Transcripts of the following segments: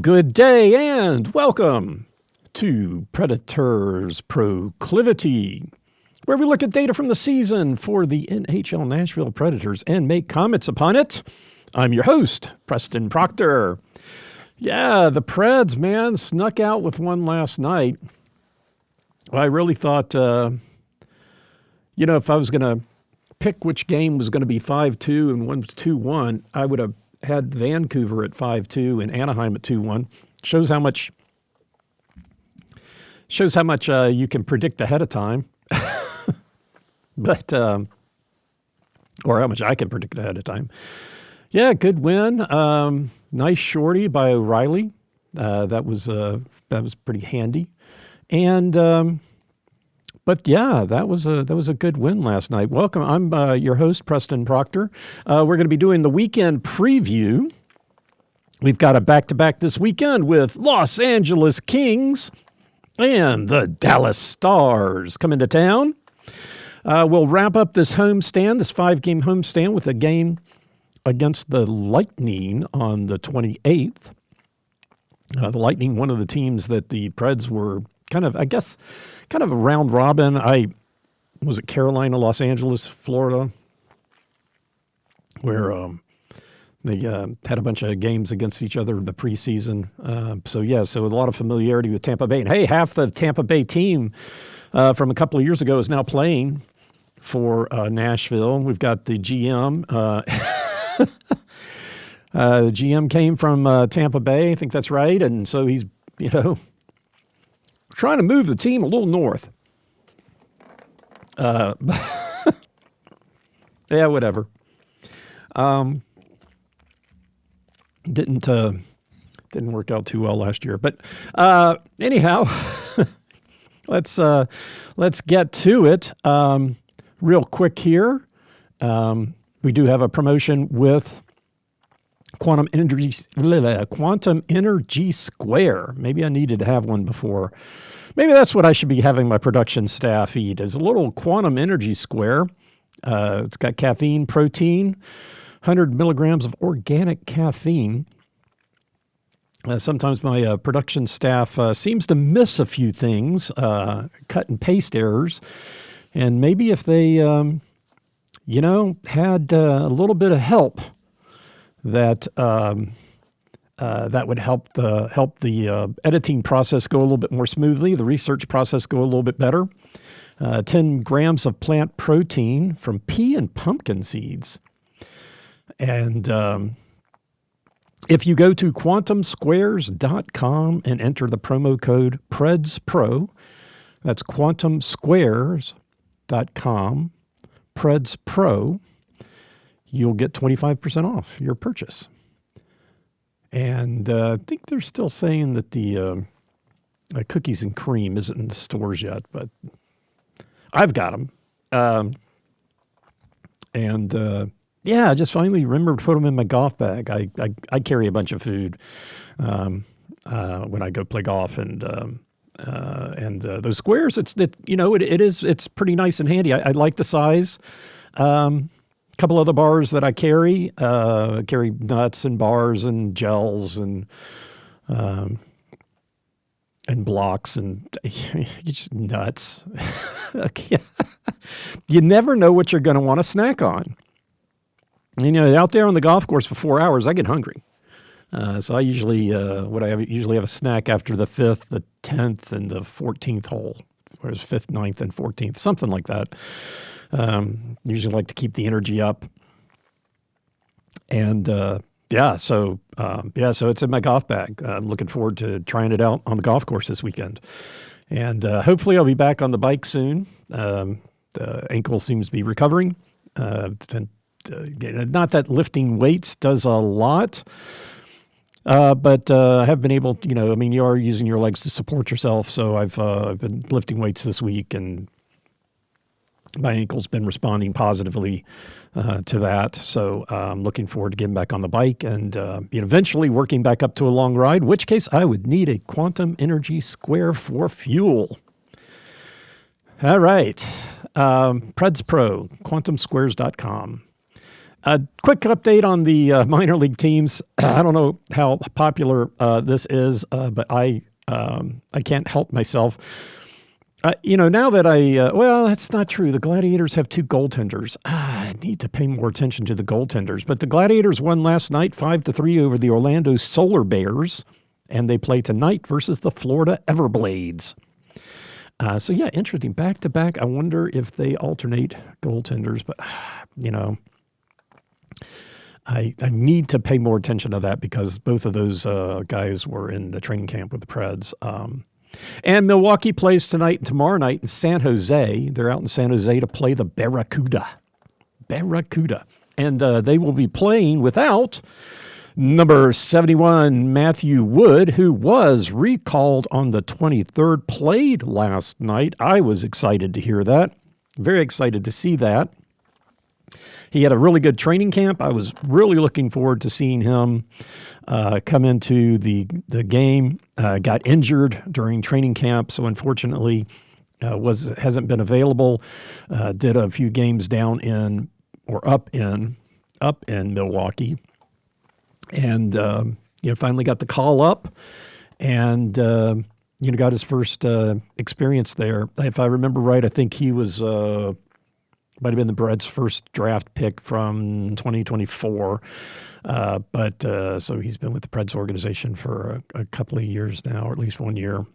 Good day and welcome to Predators Proclivity, where we look at data from the season for the NHL Nashville Predators and make comments upon it. I'm your host, Preston Proctor. Yeah, the Preds, man, snuck out with one last night. I really thought, if I was going to pick which game was going to be 5-2 and one was 2-1, I would have had Vancouver at 5-2 and Anaheim at 2-1. Shows how much you can predict ahead of time. But or how much I can predict ahead of time. Yeah, good win. Nice shorty by O'Reilly. That was pretty handy. And but yeah, that was a good win last night. Welcome. I'm your host, Preston Proctor. We're going to be doing the weekend preview. We've got a back-to-back this weekend with Los Angeles Kings and the Dallas Stars coming to town. We'll wrap up this homestand, this 5-game homestand, with a game against the Lightning on the 28th. The Lightning, one of the teams that the Preds were kind of a round robin. Was it Carolina, Los Angeles, Florida, where they had a bunch of games against each other in the preseason. So a lot of familiarity with Tampa Bay. And hey, half the Tampa Bay team from a couple of years ago is now playing for Nashville. We've got the GM. The GM came from Tampa Bay. I think that's right. And so he's, trying to move the team a little north. Yeah, whatever. Didn't work out too well last year. But anyhow, let's get to it. Real quick here. We do have a promotion with Quantum Energy Square. Maybe I needed to have one before. Maybe that's what I should be having my production staff eat, is a little Quantum Energy Square. It's got caffeine, protein, 100 milligrams of organic caffeine. Sometimes my production staff seems to miss a few things, cut and paste errors. And maybe if they, had a little bit of help, that would help the editing process go a little bit more smoothly, the research process go a little bit better. 10 grams of plant protein from pea and pumpkin seeds. And if you go to quantumsquares.com and enter the promo code PREDSPRO, that's quantumsquares.com, PREDSPRO, you'll get 25% off your purchase. And I think they're still saying that the cookies and cream isn't in the stores yet, but I've got them. I just finally remembered to put them in my golf bag. I carry a bunch of food when I go play golf, and those squares, it's pretty nice and handy. I like the size. Couple other bars that I carry nuts and bars and gels and blocks and just nuts. Okay. You never know what you're going to want to snack on. Out there on the golf course for 4 hours, I get hungry. So I usually usually have a snack after the 5th, the 10th, and the 14th hole. Whereas 5th, 9th, and 14th, something like that. Usually like to keep the energy up. And so it's in my golf bag. I'm looking forward to trying it out on the golf course this weekend. And hopefully I'll be back on the bike soon. The ankle seems to be recovering. It's been not that lifting weights does a lot. But I have been able, you are using your legs to support yourself. So I've been lifting weights this week, and my ankle's been responding positively to that. So I'm looking forward to getting back on the bike and eventually working back up to a long ride, in which case I would need a Quantum Energy Square for fuel. All right. Preds Pro, quantumsquares.com. A quick update on the minor league teams. I don't know how popular this is, but I can't help myself. Now that well, that's not true. The Gladiators have 2 goaltenders. I need to pay more attention to the goaltenders. But the Gladiators won last night 5-3 over the Orlando Solar Bears, and they play tonight versus the Florida Everblades. So, yeah, interesting. Back-to-back. I wonder if they alternate goaltenders, but, I need to pay more attention to that because both of those guys were in the training camp with the Preds. And Milwaukee plays tonight and tomorrow night in San Jose. They're out in San Jose to play the Barracuda. And they will be playing without number 71, Matthew Wood, who was recalled on the 23rd, played last night. I was excited to hear that. Very excited to see that. He had a really good training camp. I was really looking forward to seeing him come into the game. Got injured during training camp, so unfortunately hasn't been available. Did a few games down in or up in Milwaukee, and finally got the call up, and got his first experience there. If I remember right, I think he was. Might have been the Preds' first draft pick from 2024. So he's been with the Preds organization for a couple of years now, or at least 1 year.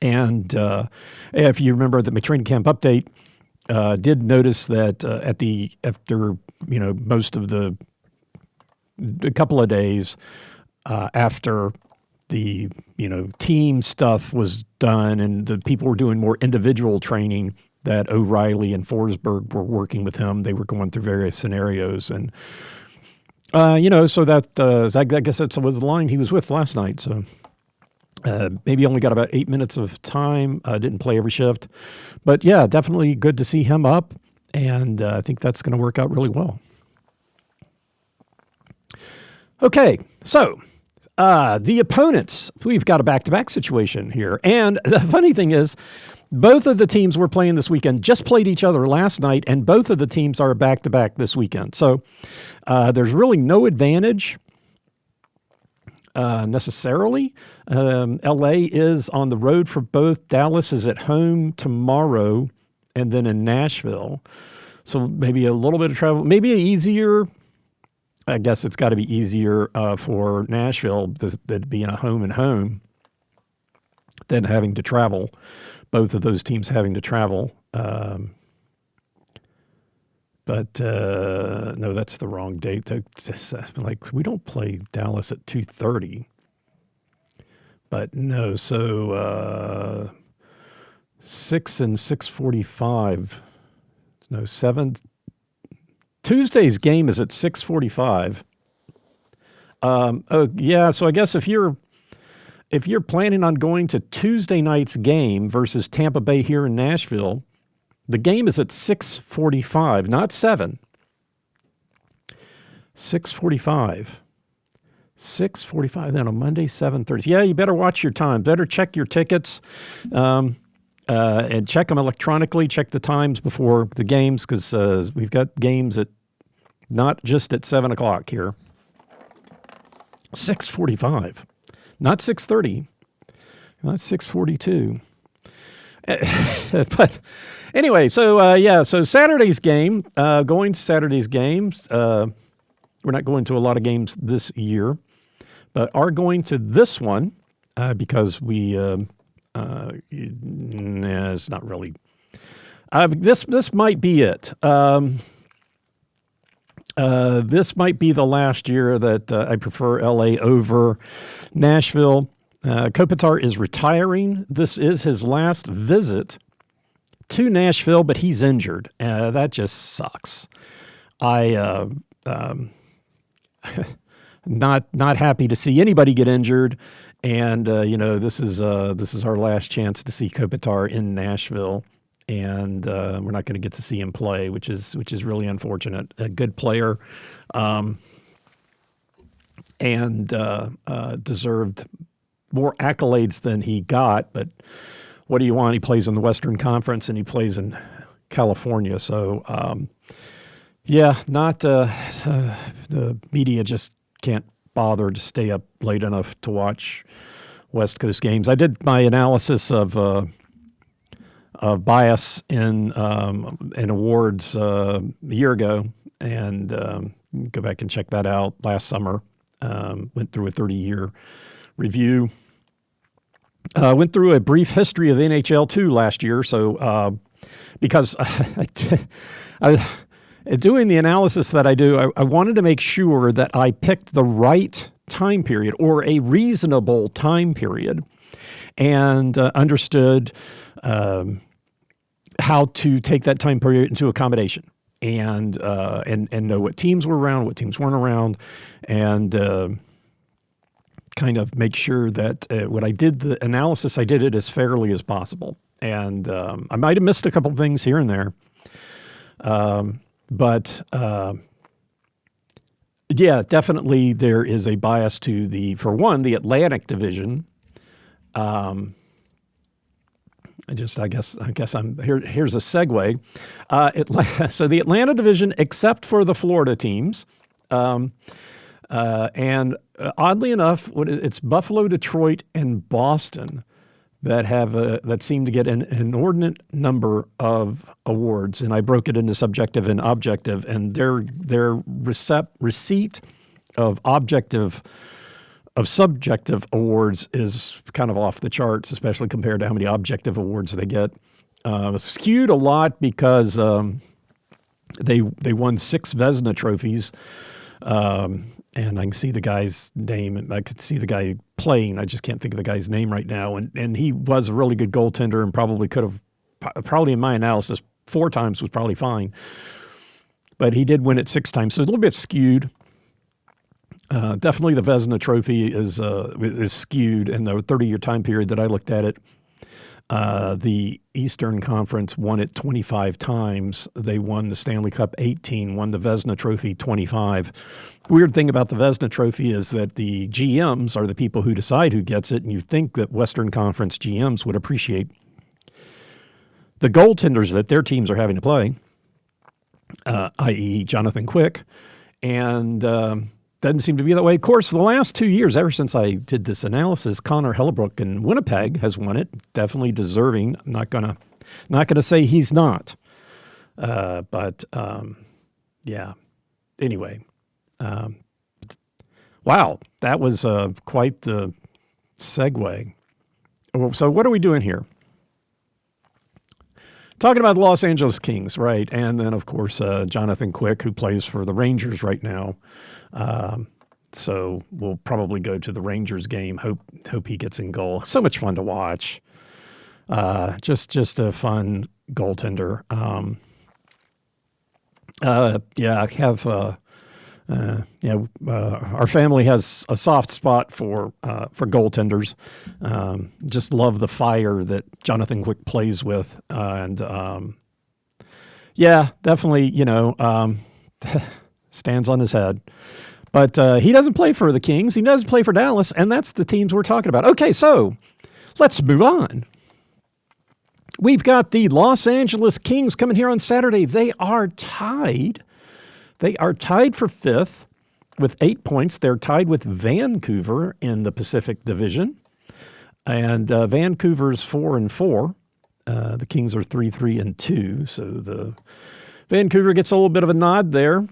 If you remember the training camp update, did notice that after most of a couple of days after the team stuff was done and the people were doing more individual training, that O'Reilly and Forsberg were working with him. They were going through various scenarios. And, so that I guess that was the line he was with last night. So maybe only got about 8 minutes of time. Didn't play every shift. But, yeah, definitely good to see him up. And I think that's going to work out really well. Okay, so the opponents, we've got a back-to-back situation here. And the funny thing is, both of the teams we're playing this weekend just played each other last night, and both of the teams are back-to-back this weekend. So there's really no advantage necessarily. L.A. is on the road for both. Dallas is at home tomorrow and then in Nashville. So maybe a little bit of travel, maybe easier. I guess it's got to be easier for Nashville than being a home and home than having to travel. Both of those teams having to travel. But no, that's the wrong date. We don't play Dallas at 2:30. But no, so 6 and 6:45. No, 7. Tuesday's game is at 6:45. So I guess if you're planning on going to Tuesday night's game versus Tampa Bay here in Nashville, the game is at 6:45, not 7. 6:45. 6:45 then on Monday, 7:30. Yeah, you better watch your time. Better check your tickets and check them electronically. Check the times before the games because we've got games at not just at 7 o'clock here. 6:45. Not 6:30, not 6:42. But anyway, so Saturday's game, going to Saturday's games, we're not going to a lot of games this year, but are going to this one because it's not really, this might be it. This might be the last year that I prefer LA over Nashville. Kopitar is retiring. This is his last visit to Nashville, but he's injured. That just sucks. Not happy to see anybody get injured, and this is our last chance to see Kopitar in Nashville. And we're not going to get to see him play, which is really unfortunate. A good player, and deserved more accolades than he got. But what do you want? He plays in the Western Conference and he plays in California. So, Yeah, not the media just can't bother to stay up late enough to watch West Coast games. I did my analysis of bias in awards a year ago, and go back and check that out last summer. Went through a 30-year review. Went through a brief history of the NHL too last year. So because doing the analysis that I do, I wanted to make sure that I picked the right time period or a reasonable time period, and understood how to take that time period into accommodation, and know what teams were around, what teams weren't around, and kind of make sure that when I did the analysis, I did it as fairly as possible. And I might have missed a couple things here and there. But yeah, definitely there is a bias to for one, the Atlantic Division. I guess I'm here. Here's a segue. So the Atlanta Division, except for the Florida teams, and oddly enough, it's Buffalo, Detroit, and Boston that seem to get an inordinate number of awards. And I broke it into subjective and objective, and their receipt of subjective awards is kind of off the charts, especially compared to how many objective awards they get. Skewed a lot because they won 6 Vezina trophies, and I can see the guy's name, and I could see the guy playing. I just can't think of the guy's name right now. And he was a really good goaltender, and probably in my analysis, 4 times was probably fine. But he did win it 6 times, so a little bit skewed. Definitely the Vezina Trophy is skewed in the 30-year time period that I looked at it. The Eastern Conference won it 25 times. They won the Stanley Cup 18, won the Vezina Trophy 25. Weird thing about the Vezina Trophy is that the GMs are the people who decide who gets it, and you'd think that Western Conference GMs would appreciate the goaltenders that their teams are having to play, i.e. Jonathan Quick, and doesn't seem to be that way. Of course, the last 2 years, ever since I did this analysis, Connor Hellebuyck in Winnipeg has won it. Definitely deserving. I'm not gonna say he's not. But yeah. Anyway, wow, that was quite the segue. So what are we doing here? Talking about the Los Angeles Kings, right? And then, of course, Jonathan Quick, who plays for the Rangers right now. So we'll probably go to the Rangers game. Hope he gets in goal. So much fun to watch. Just a fun goaltender. Yeah, I have. Our family has a soft spot for goaltenders. Just love the fire that Jonathan Quick plays with, and yeah, definitely, stands on his head. But he doesn't play for the Kings. He doesn't play for Dallas, and that's the teams we're talking about. Okay, so let's move on. We've got the Los Angeles Kings coming here on Saturday. They are tied. They are tied for 5th with 8 points. They're tied with Vancouver in the Pacific Division. And Vancouver's 4-4. The Kings are 3-3-2. So the Vancouver gets a little bit of a nod there.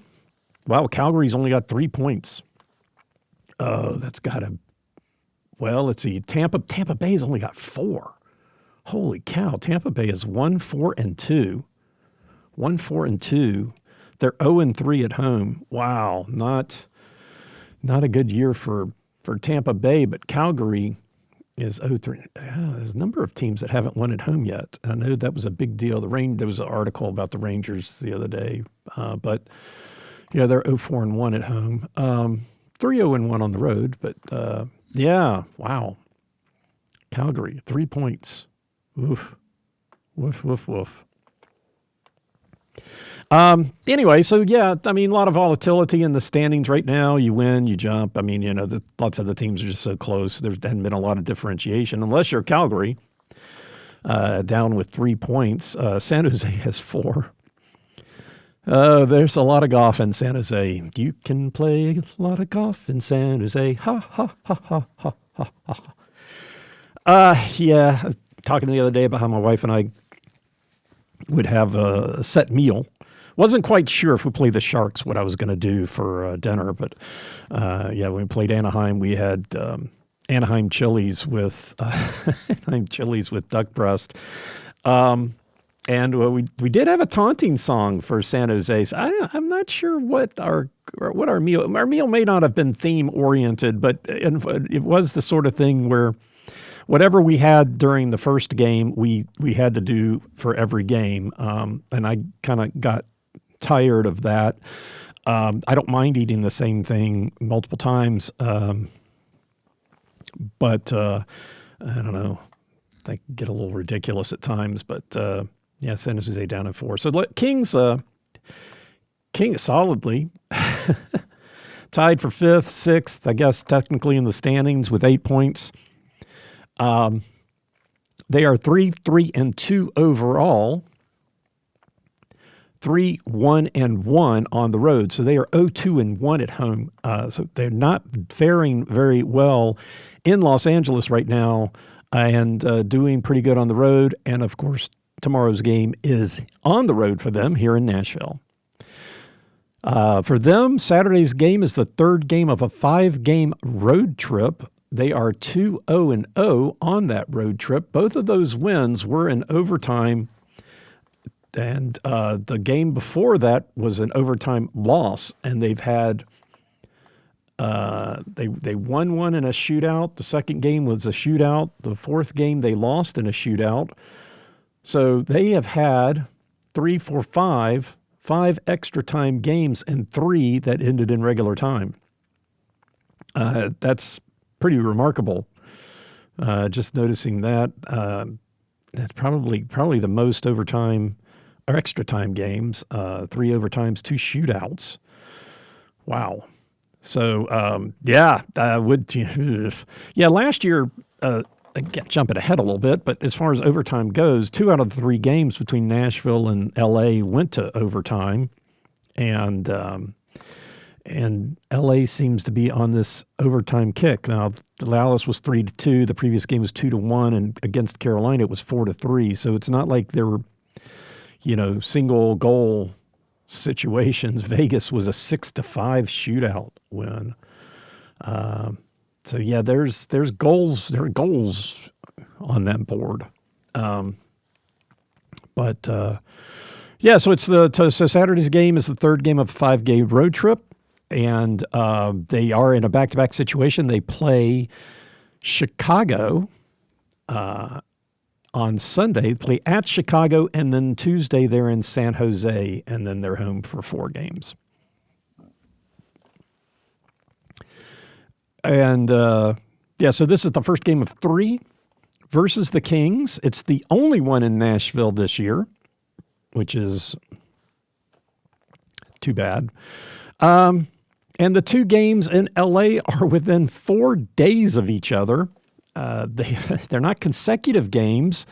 Wow, Calgary's only got 3 points. That's got to, well, let's see. Tampa Bay's only got 4. Holy cow. Tampa Bay is 1-4-2. 1-4-2. They're 0-3 at home. Wow, not a good year for Tampa Bay, but Calgary is 0-3. There's a number of teams that haven't won at home yet. I know that was a big deal. There was an article about the Rangers the other day, but yeah, they're 0-4-1 at home. 3-0-1 on the road, but yeah, wow. Calgary, 3 points. Oof. Woof, woof, woof. Anyway, so yeah, I mean, a lot of volatility in the standings right now. You win, you jump. I mean, lots of the teams are just so close. There hasn't been a lot of differentiation unless you're Calgary, down with 3 points. San Jose has 4. There's a lot of golf in San Jose. You can play a lot of golf in San Jose. Ha, ha, ha, ha, ha, ha, ha. Yeah, I was talking the other day about how my wife and I would have a set meal. Wasn't quite sure if we played the Sharks what I was going to do for dinner, but when we played Anaheim, we had Anaheim chilies with duck breast. And we did have a taunting song for San Jose. So I'm not sure what our meal may not have been theme oriented, but it was the sort of thing where whatever we had during the first game, we had to do for every game. And I kind of got tired of that. I don't mind eating the same thing multiple times, but I don't know. They get a little ridiculous at times, but San Jose down at 4. So Kings solidly tied for 5th, 6th, I guess technically in the standings with 8 points. They are 3-3-2 overall, 3-1-1 on the road. So they are 0-2-1 at home. So they're not faring very well in Los Angeles right now, and doing pretty good on the road. And of course, tomorrow's game is on the road for them here in Nashville. For them, Saturday's game is the third game of a 5-game road trip. They are 2-0-0 on that road trip. Both of those wins were in overtime, and the game before that was an overtime loss. And they've had they won one in a shootout. The second game was a shootout. The fourth game they lost in a shootout. So they have had 5 extra time games and 3 that ended in regular time. That's pretty remarkable. Just noticing that. That's probably the most overtime or extra time games. 3 overtimes, 2 shootouts. Wow. So last year. Jumping ahead a little bit, but as far as overtime goes, 2 out of the 3 games between Nashville and LA went to overtime, and LA seems to be on this overtime kick. Now, Dallas was 3-2. The previous game was 2-1, and against Carolina it was 4-3. So it's not like there were, single goal situations. Vegas was a 6-5 shootout win. So yeah, there's goals. There are goals on that board, so it's so Saturday's game is the third game of a 5-game road trip, and they are in a back-to-back situation. They play Chicago on Sunday. They play at Chicago, and then Tuesday they're in San Jose, and then they're home for 4 games. And, so this is the first game of 3 versus the Kings. It's the only one in Nashville this year, which is too bad. And the 2 games in L.A. are within 4 days of each other. They're not consecutive games.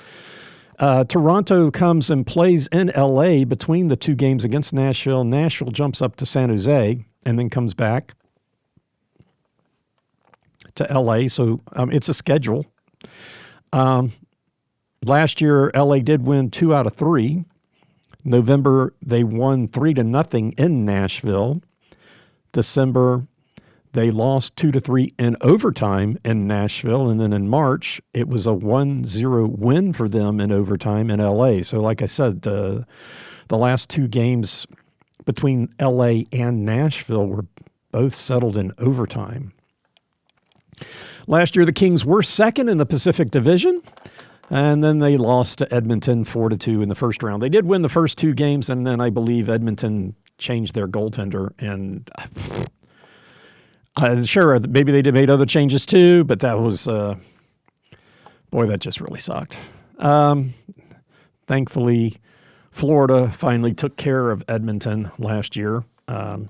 Toronto comes and plays in L.A. between the 2 games against Nashville. Nashville jumps up to San Jose and then comes back to LA, so it's a schedule. Last year, LA did win 2 out of 3. November, they won 3-0 in Nashville. December, they lost 2-3 in overtime in Nashville, and then in March, it was a 1-0 win for them in overtime in LA. So, like I said, the last 2 games between LA and Nashville were both settled in overtime. Last year, the Kings were second in the Pacific Division, and then they lost to Edmonton 4-2 in the first round. They did win the first 2 games, and then I believe Edmonton changed their goaltender. And sure, maybe they made other changes too, but that was, that just really sucked. Thankfully, Florida finally took care of Edmonton last year, and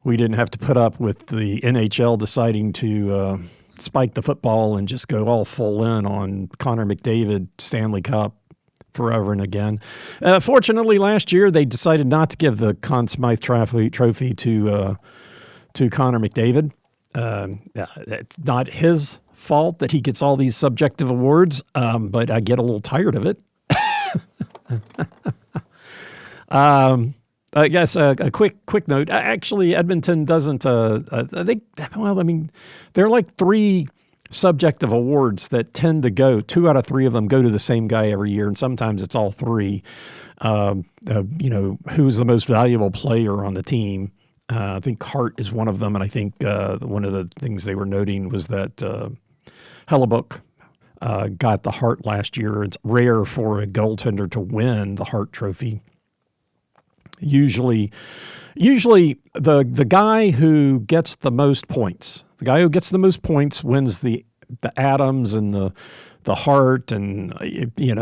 we didn't have to put up with the NHL deciding to spike the football and just go all full in on Connor McDavid Stanley Cup forever and again. Fortunately, last year they decided not to give the Conn Smythe trophy to Connor McDavid. It's not his fault that he gets all these subjective awards, but I get a little tired of it. I guess a quick note. Actually, Edmonton doesn't. There are like 3 subjective awards that tend to go. 2 out of 3 of them go to the same guy every year, and sometimes it's all 3. Who's the most valuable player on the team? I think Hart is one of them, and I think one of the things they were noting was that Hellebuck got the Hart last year. It's rare for a goaltender to win the Hart Trophy. Usually the guy who gets the most points, wins the Adams and the Hart, and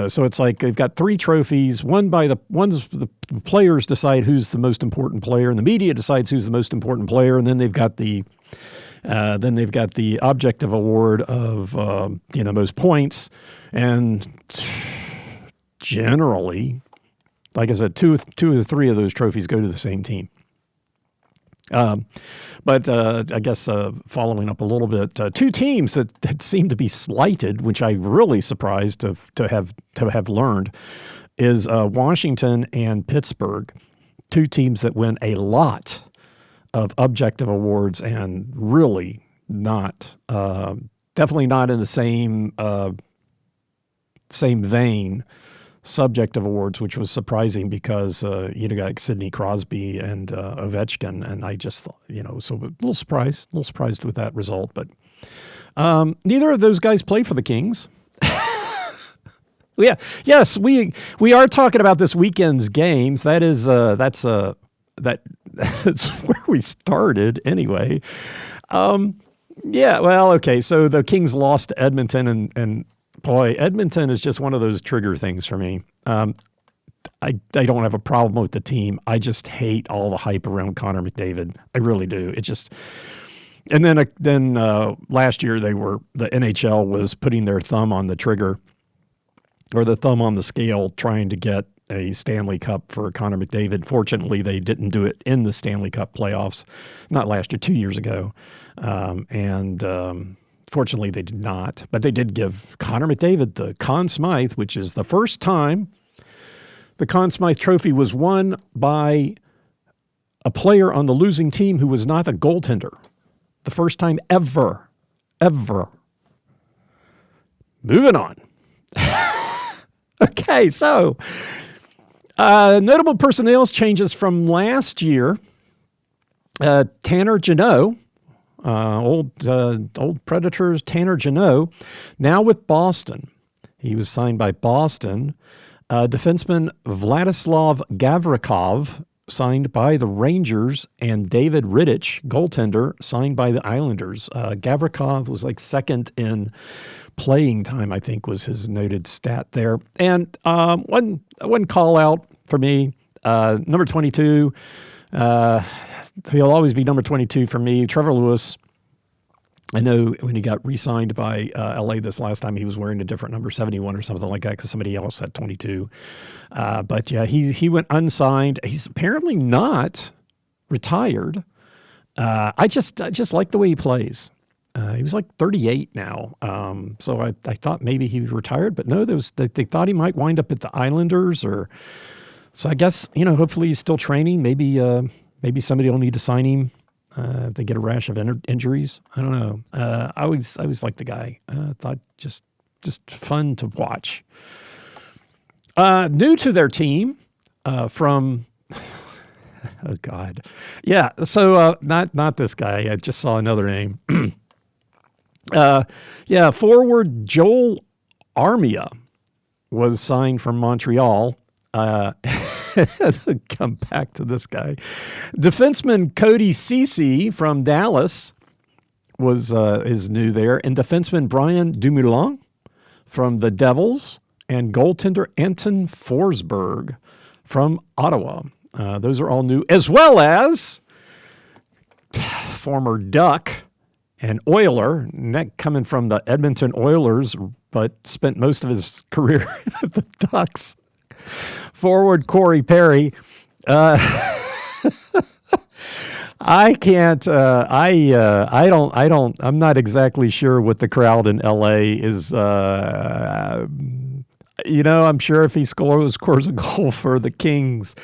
so it's like they've got 3 trophies. The players decide who's the most important player, and the media decides who's the most important player, and then they've got the objective award of most points, and generally, like I said, 2 or 3 of those trophies go to the same team. But I guess following up a little bit, 2 teams that seem to be slighted, which I'm really surprised to have learned, is Washington and Pittsburgh. 2 teams that win a lot of objective awards and really not, definitely not in the same vein. Subjective awards, which was surprising because got Sidney Crosby and Ovechkin, and I just so a little surprised with that result. But neither of those guys play for the Kings. Yeah, yes, we are talking about this weekend's games. That's where we started anyway. Yeah, well, okay. So the Kings lost to Edmonton, and boy, Edmonton is just one of those trigger things for me. I don't have a problem with the team. I just hate all the hype around Connor McDavid. I really do. It just, and then last year the NHL was putting their thumb on the trigger, or the thumb on the scale, trying to get a Stanley Cup for Connor McDavid. Fortunately, they didn't do it in the Stanley Cup playoffs, not last year, 2 years ago, fortunately, they did not, but they did give Connor McDavid the Conn Smythe, which is the first time the Conn Smythe Trophy was won by a player on the losing team who was not a goaltender. The first time ever. Moving on. Okay, so notable personnel changes from last year. Tanner Jeannot, old Predators Tanner Jeannot, now with Boston. He was signed by Boston. Defenseman Vladislav Gavrikov signed by the Rangers, and David Rittich, goaltender, signed by the Islanders. Gavrikov was like second in playing time, I think was his noted stat there. And one call out for me, number 22, he'll always be number 22 for me, Trevor Lewis. I know when he got re-signed by LA this last time, he was wearing a different number, 71 or something like that, because somebody else had 22. But yeah, he went unsigned. He's apparently not retired. I just like the way he plays. He was like 38 now. So I thought maybe he was retired, but no, they thought he might wind up at the Islanders, so I guess, hopefully he's still training. Maybe somebody will need to sign him. If they get a rash of injuries. I don't know. I always liked the guy. Thought just fun to watch. New to their team from, oh God. Yeah, so not this guy. I just saw another name. Forward Joel Armia was signed from Montreal. Come back to this guy. Defenseman Cody Ceci from Dallas is new there, and defenseman Brian Dumoulin from the Devils, and goaltender Anton Forsberg from Ottawa. Those are all new, as well as former Duck and Oiler, coming from the Edmonton Oilers, but spent most of his career at the Ducks. Forward Corey Perry. I can't. I don't. I'm not exactly sure what the crowd in LA is. I'm sure if he scores a goal for the Kings,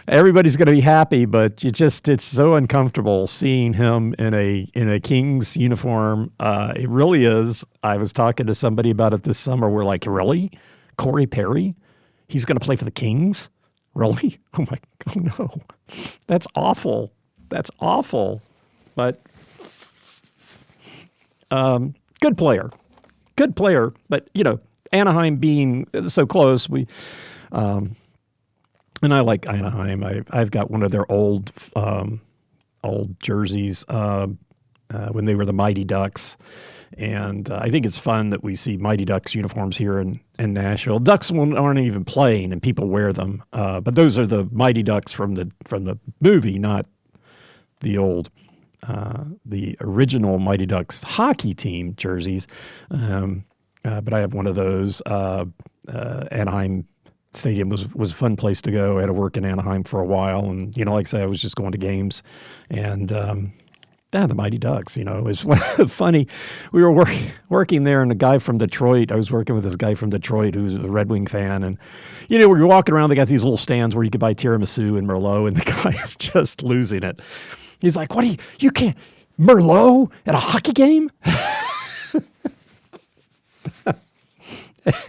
everybody's going to be happy. But it's so uncomfortable seeing him in a Kings uniform. It really is. I was talking to somebody about it this summer. We're like, really, Corey Perry? He's going to play for the Kings? Really? Oh no, that's awful. That's awful. But good player. But Anaheim being so close, and I like Anaheim. I've got one of their old jerseys when they were the Mighty Ducks. And I think it's fun that we see Mighty Ducks uniforms here in Nashville. Ducks aren't even playing, and people wear them. But those are the Mighty Ducks from the movie, not the original Mighty Ducks hockey team jerseys. But I have one of those. Anaheim Stadium was a fun place to go. I had to work in Anaheim for a while, and like I say, I was just going to games, and the Mighty Ducks. It was funny. We were working there, and a guy from Detroit. I was working with this guy from Detroit who's a Red Wing fan, and we're walking around. They got these little stands where you could buy tiramisu and Merlot, and the guy is just losing it. He's like, "What you can't Merlot at a hockey game?"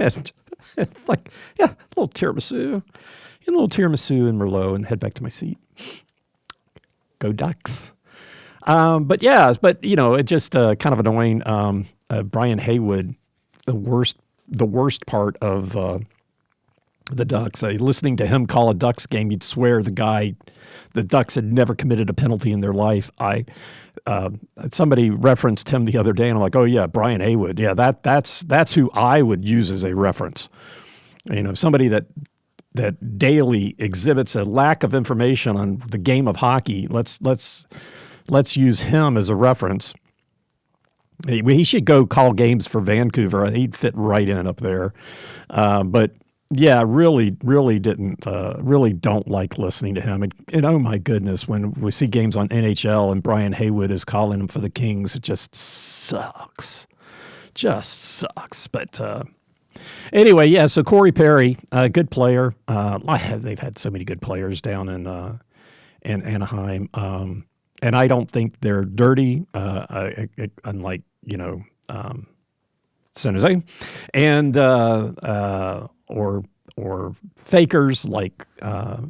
And it's like, yeah, a little tiramisu and Merlot, and head back to my seat. Go Ducks. But it's just kind of annoying. Brian Haywood, the worst part of the Ducks. Listening to him call a Ducks game, you'd swear the Ducks had never committed a penalty in their life. Somebody referenced him the other day, and I'm like, oh yeah, Brian Haywood. Yeah, that's who I would use as a reference. Somebody that daily exhibits a lack of information on the game of hockey. Let's use him as a reference. He should go call games for Vancouver. He'd fit right in up there. But yeah, really don't like listening to him. And oh my goodness, when we see games on NHL and Brian Haywood is calling him for the Kings, it just sucks. But anyway, yeah, so Corey Perry, good player. They've had so many good players down in Anaheim. And I don't think they're dirty, unlike, San Jose, and or fakers like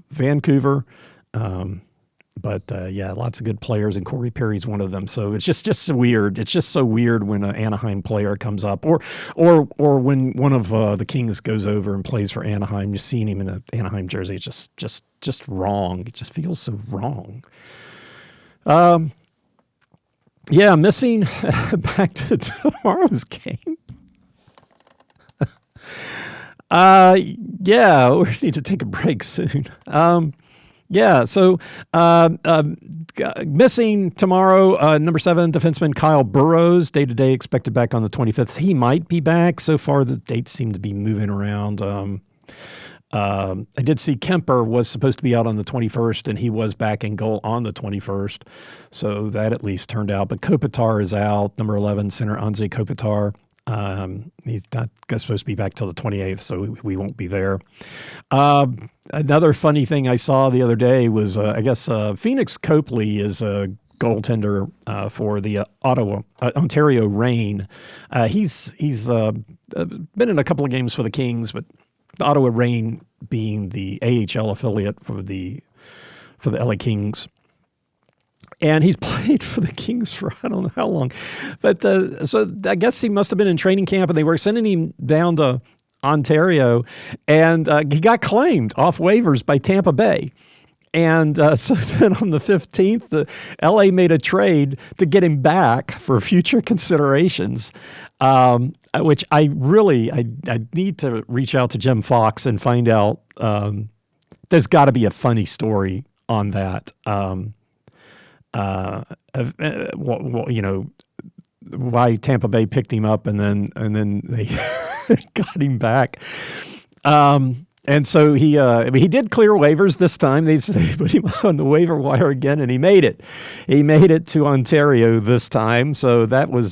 Vancouver. But lots of good players, and Corey Perry's one of them. So it's just weird. It's just so weird when an Anaheim player comes up, or when one of the Kings goes over and plays for Anaheim. Just seeing him in an Anaheim jersey, it's just wrong. It just feels so wrong. Missing back to tomorrow's game. We need to take a break soon. So missing tomorrow, number 7 defenseman Kyle Burrows, day-to-day expected back on the 25th. He might be back. So far, the dates seem to be moving around. I did see Kemper was supposed to be out on the 21st, and he was back in goal on the 21st. So that at least turned out. But Kopitar is out, number 11, center Anze Kopitar. He's not supposed to be back till the 28th, so we won't be there. Another funny thing I saw the other day was, Phoenix Copley is a goaltender for the Ontario Reign. He's been in a couple of games for the Kings, but the Ottawa Reign being the AHL affiliate for the LA Kings. And he's played for the Kings for I don't know how long. But so I guess he must have been in training camp, and they were sending him down to Ontario, and he got claimed off waivers by Tampa Bay. And so then on the 15th, the LA made a trade to get him back for future considerations, which I need to reach out to Jim Fox and find out. There's got to be a funny story on that. Why Tampa Bay picked him up and then they got him back. And so he did clear waivers this time. They put him on the waiver wire again, and he made it. He made it to Ontario this time. So that was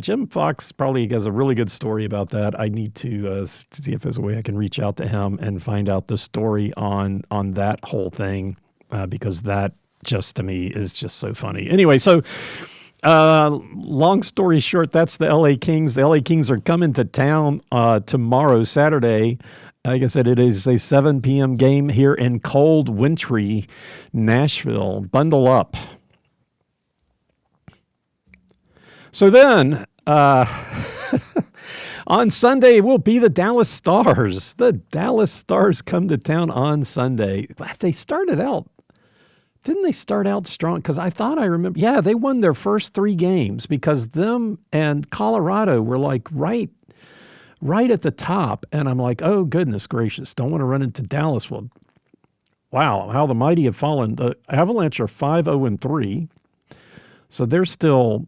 Jim Fox probably has a really good story about that. I need to see if there's a way I can reach out to him and find out the story on that whole thing, because that just to me is just so funny. Anyway, so. Long story short, that's the LA Kings. The LA Kings are coming to town tomorrow, Saturday. Like I said, it is a 7 p.m. game here in cold, wintry Nashville. Bundle up. So then, on Sunday will be the Dallas Stars. The Dallas Stars come to town on Sunday. They started out. Didn't they start out strong? Because I thought I remember. Yeah, they won their first 3 games because them and Colorado were like right at the top. And I'm like, oh, goodness gracious, don't want to run into Dallas. Well, wow, how the mighty have fallen. The Avalanche are 5-0-3. So they're still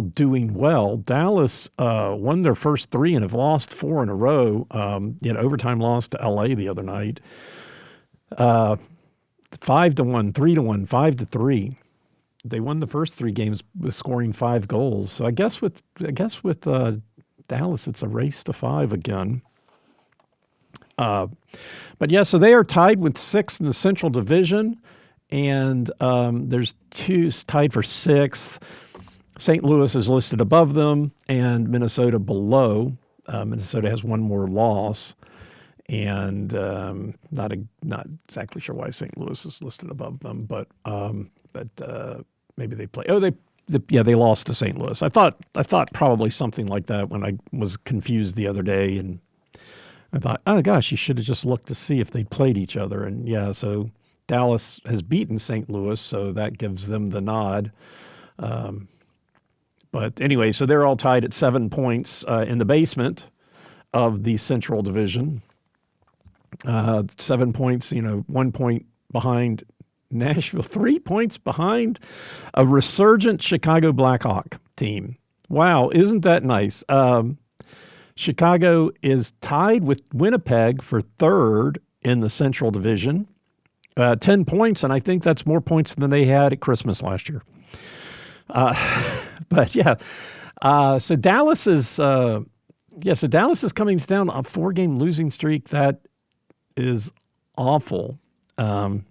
doing well. Dallas won their first 3 and have lost 4 in a row. Overtime loss to LA the other night. 5-1, 3-1, 5-3. They won the first 3 games with scoring 5 goals. So I guess with Dallas, it's a race to 5 again. But yeah, so they are tied with 6 in the Central Division, and there's 2 tied for 6th. St. Louis is listed above them, and Minnesota below. Minnesota has 1 more loss. And not exactly sure why St. Louis is listed above them, but maybe they play. Oh, they lost to St. Louis. I thought probably something like that when I was confused the other day, and I thought, oh gosh, you should have just looked to see if they played each other. And yeah, so Dallas has beaten St. Louis, so that gives them the nod. But anyway, so they're all tied at 7 points in the basement of the Central Division. 7 points, 1 point behind Nashville, 3 points behind a resurgent Chicago Blackhawk team. Wow, isn't that nice? Chicago is tied with Winnipeg for 3rd in the Central Division. 10 points, and I think that's more points than they had at Christmas last year. But yeah, so Dallas is coming down a 4-game losing streak. That is awful. I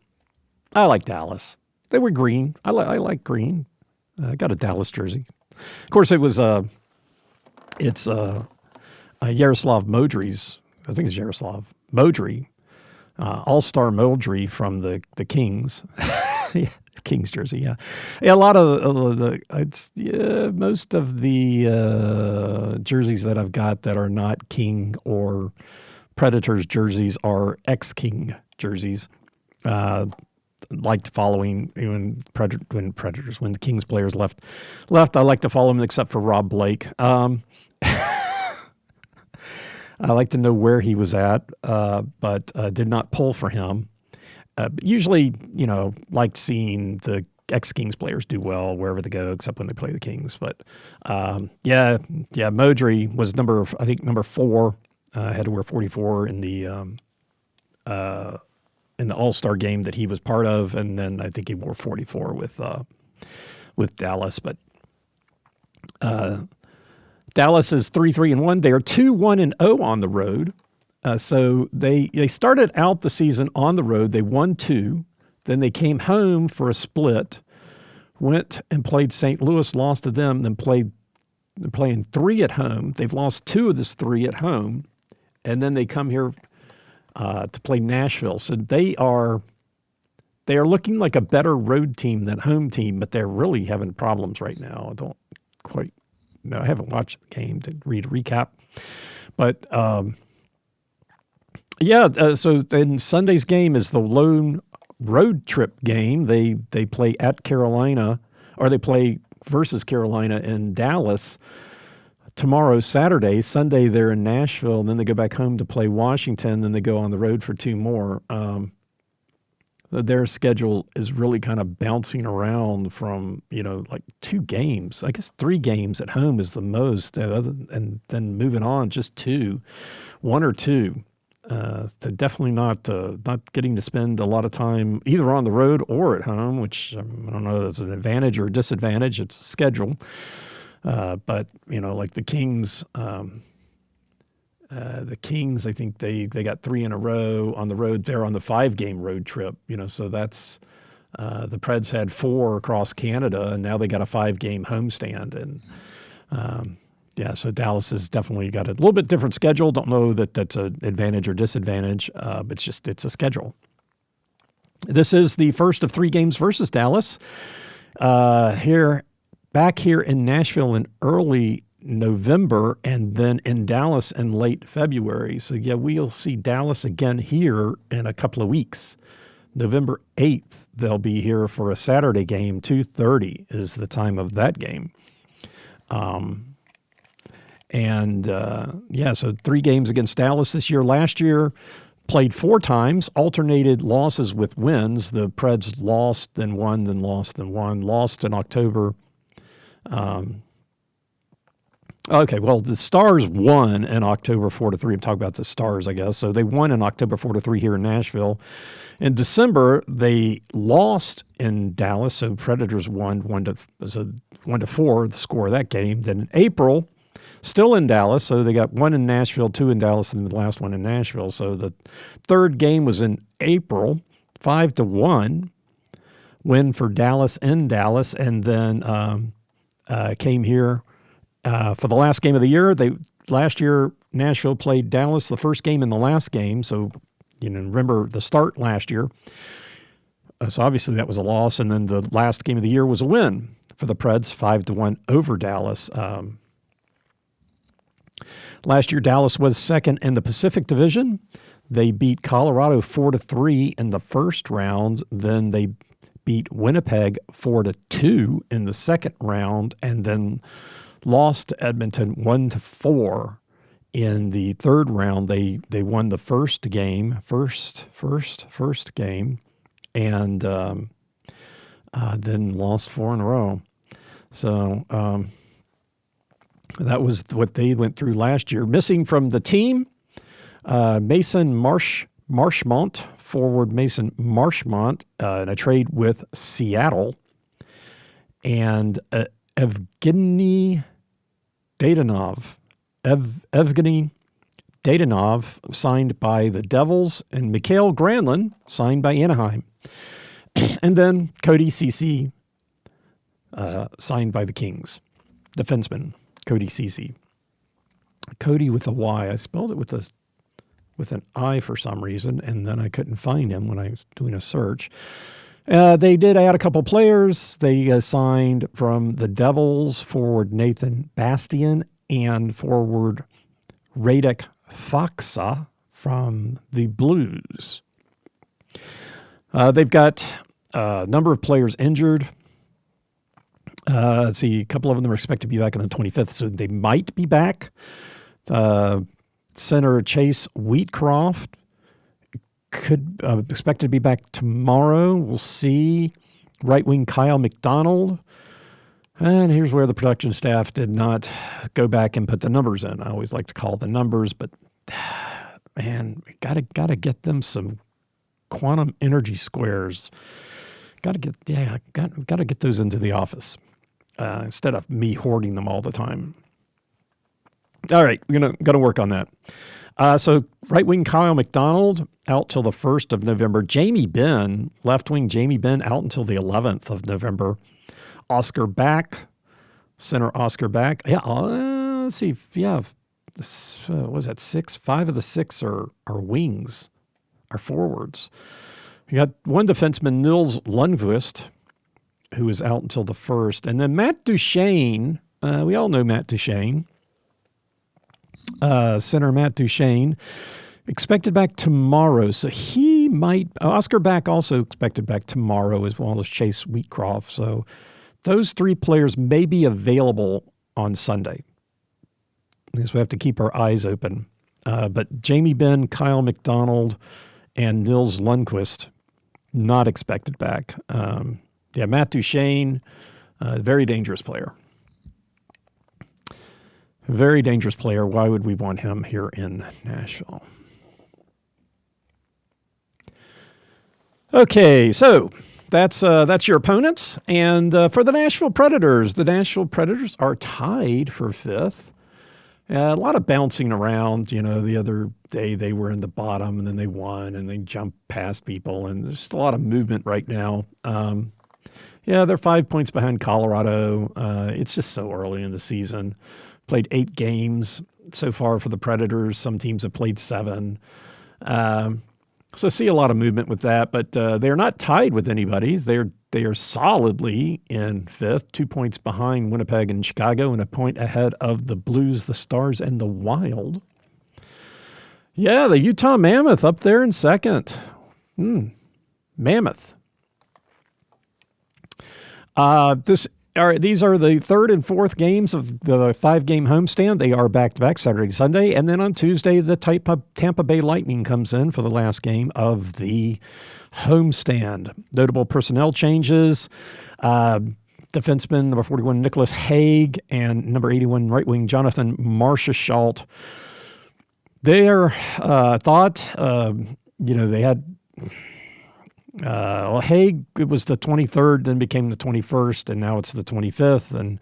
like Dallas. They were green. I like green. I got a Dallas jersey. Of course, Yaroslav Modry's. I think it's Yaroslav Modry, All-Star Modry from the Kings. Kings jersey, yeah. A lot of most of the jerseys that I've got that are not King or Predators jerseys are ex-King jerseys. Liked following when the Kings players left. I like to follow them, except for Rob Blake. I like to know where he was at, but did not pull for him. But usually, like seeing the ex-Kings players do well wherever they go, except when they play the Kings. But Modry was number 4. Had to wear 44 in the All-Star game that he was part of, and then I think he wore 44 with Dallas. But Dallas is 3-3-1. They are 2-1-0 on the road. So they started out the season on the road. They won 2. Then they came home for a split, went and played St. Louis, lost to them, then playing 3 at home. They've lost 2 of this 3 at home. And then they come here to play Nashville. So they are looking like a better road team than home team, but they're really having problems right now. I don't quite know. I haven't watched the game to read a recap. But, so then Sunday's game is the lone road trip game. They play at Carolina, or they play versus Carolina in Dallas tomorrow, Saturday. Sunday, they're in Nashville, and then they go back home to play Washington, then they go on the road for 2 more. Their schedule is really kind of bouncing around from, like 2 games. I guess 3 games at home is the most, and then moving on, just 2, 1 or 2. So definitely not getting to spend a lot of time either on the road or at home, which I don't know if that's an advantage or a disadvantage. It's schedule. But, like the Kings, I think they got 3 in a row on the road. They're on the 5-game road trip, so that's the Preds had 4 across Canada, and now they got a 5-game homestand. And so Dallas has definitely got a little bit different schedule. Don't know that that's an advantage or disadvantage, but it's a schedule. This is the first of 3 games versus Dallas. Back here in Nashville in early November, and then in Dallas in late February. So we'll see Dallas again here in a couple of weeks. November 8th, they'll be here for a Saturday game. 2:30 is the time of that game. So 3 games against Dallas this year. Last year, played 4 times, alternated losses with wins. The Preds lost, then won, then lost, then won. Lost in October. The Stars won in October 4-3. I'm talking about the Stars, I guess. So they won in October 4-3 here in Nashville. In December, they lost in Dallas. So Predators won 1-4, the score of that game. Then in April, still in Dallas. So they got 1 in Nashville, 2 in Dallas, and the last one in Nashville. So the third game was in April, 5-1 win for Dallas in Dallas, and then came here. For the last game of the year, last year Nashville played Dallas the first game and the last game. So, remember the start last year. So obviously that was a loss, and then the last game of the year was a win for the Preds, 5-1 over Dallas. Last year Dallas was second in the Pacific Division. They beat Colorado 4-3 in the first round. Then they beat Winnipeg 4-2 in the second round, and then lost to Edmonton 1-4 in the third round. They won the first game, and then lost 4 in a row. So that was what they went through last year. Missing from the team, Mason Marchmont, forward Mason Marchmont, in a trade with Seattle, and Evgeny Dadonov signed by the Devils, and Mikhail Granlund signed by Anaheim. And then Cody Ceci signed by the Kings. Defenseman Cody Ceci. Cody with a Y. I spelled it with an I for some reason, and then I couldn't find him when I was doing a search. They did add a couple players. They signed from the Devils forward Nathan Bastian and forward Radek Faksa from the Blues. They've got a number of players injured. Let's see, a couple of them are expected to be back on the 25th, so they might be back. Center Chase Wheatcroft could expected to be back tomorrow. We'll see. Right wing Kyle McDonald. And here's where the production staff did not go back and put the numbers in. I always like to call the numbers, but man, gotta get them some quantum energy squares. Gotta get those into the office instead of me hoarding them all the time. All right, we're gonna work on that. So right wing Kyle McDonald out till the 1st of November. Jamie Benn, left wing Jamie Benn out until the 11th of November. Oscar Back, center Oscar Back. Yeah, let's see. Yeah, what was that? 5 of the 6 are wings, are forwards. We got one defenseman, Nils Lundqvist, who is out until the 1st. And then Matt Duchene, we all know Matt Duchene. Center Matt Duchene, expected back tomorrow. So he might, Oscar Back also expected back tomorrow, as well as Chase Wheatcroft. So those 3 players may be available on Sunday. Because we have to keep our eyes open. But Jamie Benn, Kyle McDonald, and Nils Lundqvist not expected back. Matt Duchene, very dangerous player. Very dangerous player. Why would we want him here in Nashville? Okay, so that's your opponents. And for the Nashville Predators are tied for fifth. A lot of bouncing around. The other day they were in the bottom, and then they won, and they jumped past people, and there's just a lot of movement right now. They're 5 points behind Colorado. It's just so early in the season. Played 8 games so far for the Predators. Some teams have played 7. So see a lot of movement with that, but they're not tied with anybody. They are solidly in fifth, 2 points behind Winnipeg and Chicago, and a point ahead of the Blues, the Stars, and the Wild. Yeah, the Utah Mammoth up there in second. Mammoth. These are the third and fourth games of the 5-game homestand. They are back-to-back Saturday, Sunday. And then on Tuesday, the Tampa Bay Lightning comes in for the last game of the homestand. Notable personnel changes. Defenseman number 41, Nicholas Hague, and number 81, right wing, Jonathan Marchessault. They are thought, they had... Hague, it was the 23rd, then became the 21st, and now it's the 25th. And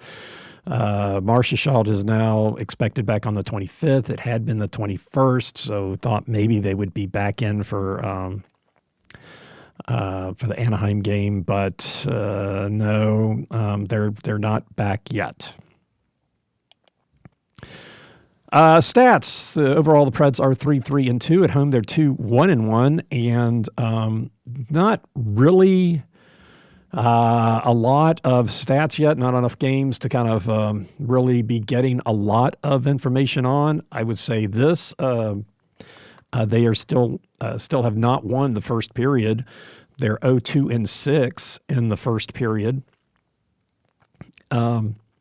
Marchessault is now expected back on the 25th. It had been the 21st, so thought maybe they would be back in for the Anaheim game, but no, they're not back yet. Stats. Overall, the Preds are 3-3-2 at home. They're 2-1-1, and not really a lot of stats yet. Not enough games to kind of really be getting a lot of information on. I would say this: they are still have not won the first period. They're 0-2-6 in the first period.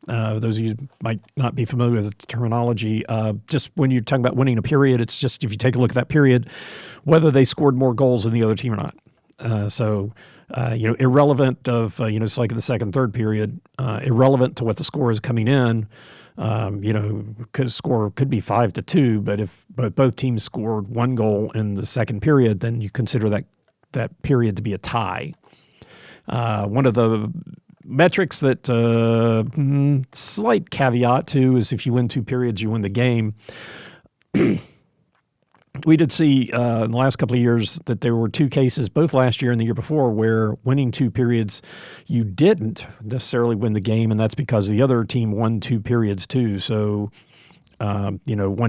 Those of you who might not be familiar with the terminology, just when you're talking about winning a period, it's just if you take a look at that period, whether they scored more goals than the other team or not. Irrelevant of, it's like in the second, third period, irrelevant to what the score is coming in, score could be 5-2, but if both teams scored 1 goal in the second period, then you consider that period to be a tie. One of the metrics that slight caveat to is if you win 2 periods, you win the game. We did see in the last couple of years that there were 2 cases, both last year and the year before, where winning 2 periods, you didn't necessarily win the game, and that's because the other team won 2 periods too. So, 1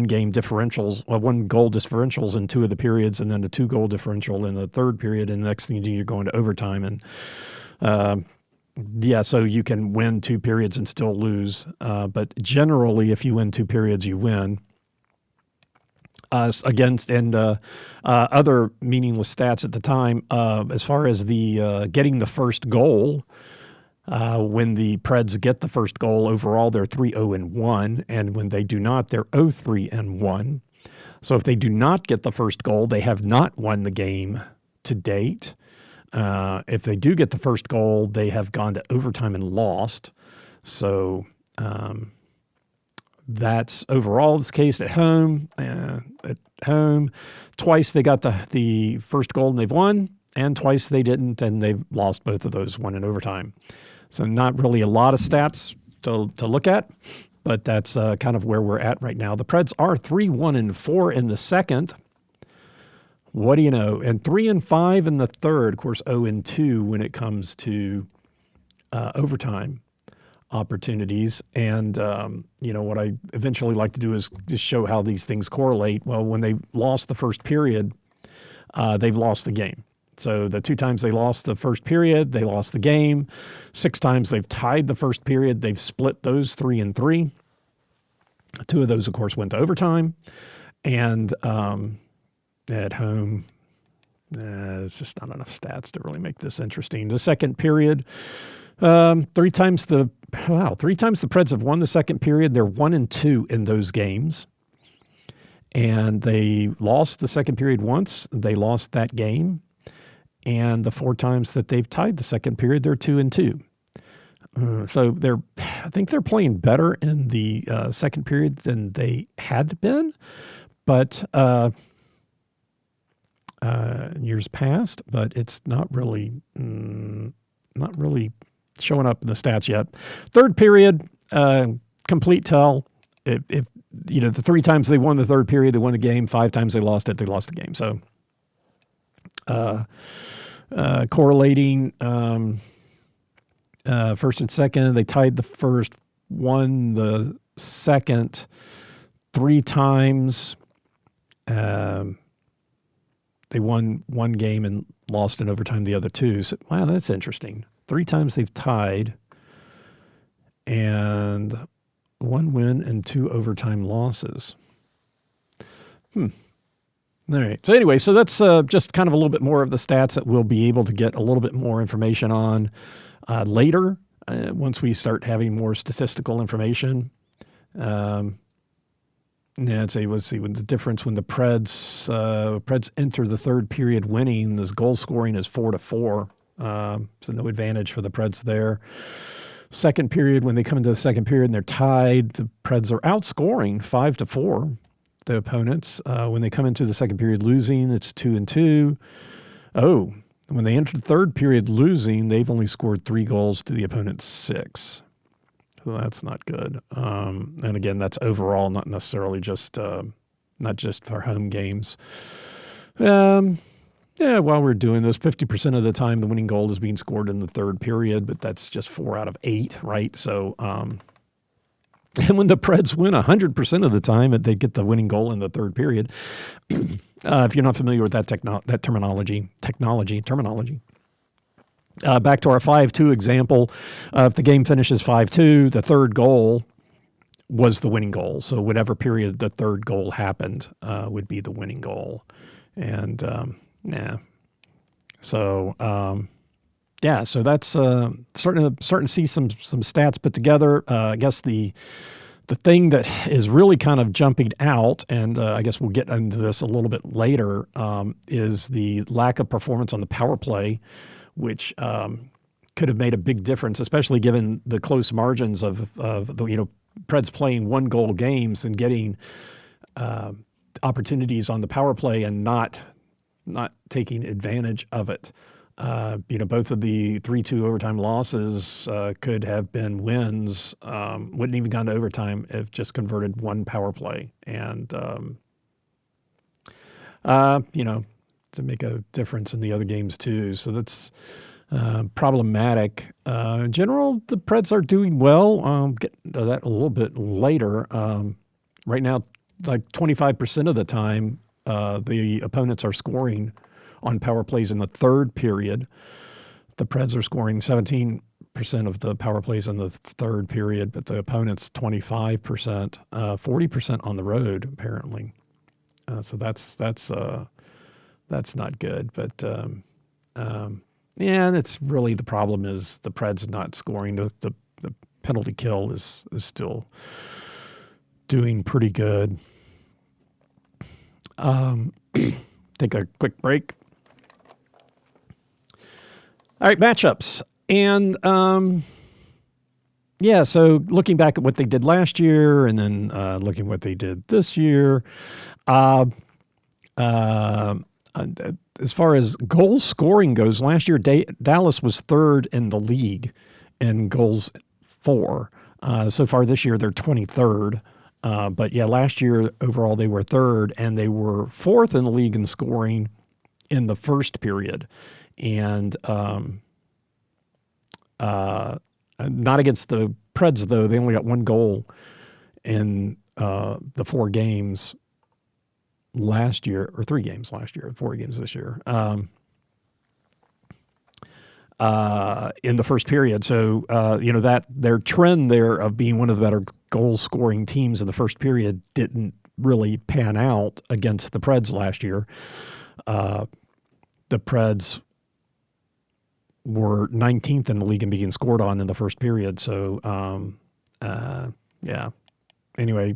game differentials, 1 goal differentials in 2 of the periods, and then the 2 goal differential in the third period, and the next thing you do, you're going to overtime. And so you can win 2 periods and still lose. But generally, if you win 2 periods, you win. Against other meaningless stats at the time, as far as the getting the first goal, when the Preds get the first goal overall, they're 3-0-1, and when they do not, they're 0-3-1. So if they do not get the first goal, they have not won the game to date. If they do get the first goal, they have gone to overtime and lost. So that's overall the case at home. Twice they got the first goal and they've won, and twice they didn't, and they've lost both of those, one in overtime. So not really a lot of stats to look at, but that's kind of where we're at right now. The Preds are 3-1-4 in the second. What do you know? And 3-5 in the third. Of course, 0-2 when it comes to overtime opportunities. And, what I eventually like to do is just show how these things correlate. Well, when they lost the first period, they've lost the game. So the 2 times they lost the first period, they lost the game. 6 times they've tied the first period. They've split those 3-3. 2 of those, of course, went to overtime. And at home, it's just not enough stats to really make this interesting. The second period, 3 times the Preds have won the second period. They're 1-2 in those games. And they lost the second period once. They lost that game. and the 4 times that they've tied the second period, they're 2-2. So I think they're playing better in the second period than they had been, but years past. But it's not really showing up in the stats yet. Third period, complete tell. If the 3 times they won the third period, they won the game. 5 times they lost it, they lost the game. So correlating. First and second, they tied the first, won the second 3 times. They won one game and lost in overtime the other 2. So, wow, that's interesting. 3 times they've tied and 1 win and 2 overtime losses. All right. So anyway, so that's just kind of a little bit more of the stats that we'll be able to get a little bit more information on later, once we start having more statistical information. Let's see what the difference when the Preds enter the third period winning. This goal scoring is 4-4, so no advantage for the Preds there. Second period, when they come into the second period and they're tied, the Preds are outscoring 5-4 the opponents. When they come into the second period losing, it's 2-2. Oh. When they entered the third period losing, they've only scored 3 goals to the opponent's 6. So that's not good. And again, that's overall, not necessarily not just for home games. While we're doing this, 50% of the time the winning goal is being scored in the third period, but that's just 4 out of 8, right? So, and when the Preds win 100% of the time, they get the winning goal in the third period. If you're not familiar with that terminology. Back to our 5-2 example. If the game finishes 5-2, the third goal was the winning goal. So whatever period the third goal happened would be the winning goal. And so that's starting to see some stats put together. I guess the thing that is really kind of jumping out, and I guess we'll get into this a little bit later, is the lack of performance on the power play, which could have made a big difference, especially given the close margins of the Preds playing 1-goal games and getting opportunities on the power play and not taking advantage of it. Both of the 3-2 overtime losses could have been wins. Wouldn't even gone to overtime if just converted 1 power play, and to make a difference in the other games too. So that's problematic. In general, the Preds are doing well. Get to that a little bit later. Right now, like 25% of the time, the opponents are scoring on power plays in the third period. The Preds are scoring 17% of the power plays in the third period, but the opponents 25%, 40% on the road apparently. So that's not good. But and it's really the problem is the Preds not scoring. The penalty kill is still doing pretty good. Take a quick break. All right, matchups. And, so looking back at what they did last year and then looking at what they did this year, as far as goal scoring goes, last year Dallas was 3rd in the league in goals for. So far this year, they're 23rd. But last year overall they were 3rd, and they were 4th in the league in scoring in the first period. And not against the Preds, though. They only got 1 goal in the 4 games last year, or 3 games last year, 4 games this year, in the first period. So, that their trend there of being one of the better goal-scoring teams in the first period didn't really pan out against the Preds last year. The Preds were 19th in the league in being scored on in the first period. So, Anyway,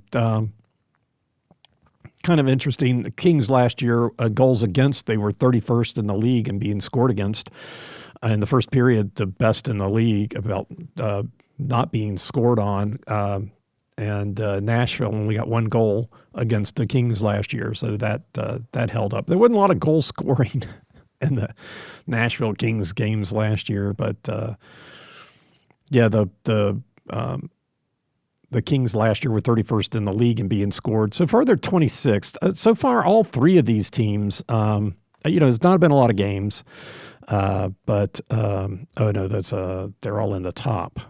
kind of interesting. The Kings last year, goals against, they were 31st in the league and being scored against. In the first period, the best in the league about not being scored on. And Nashville only got one goal against the Kings last year, so that held up. There wasn't a lot of goal scoring in the Nashville Kings games last year, but the Kings last year were 31st in the league and being scored. So far, they're 26th. So far, all three of these teams, there's not been a lot of games, but they're all in the top.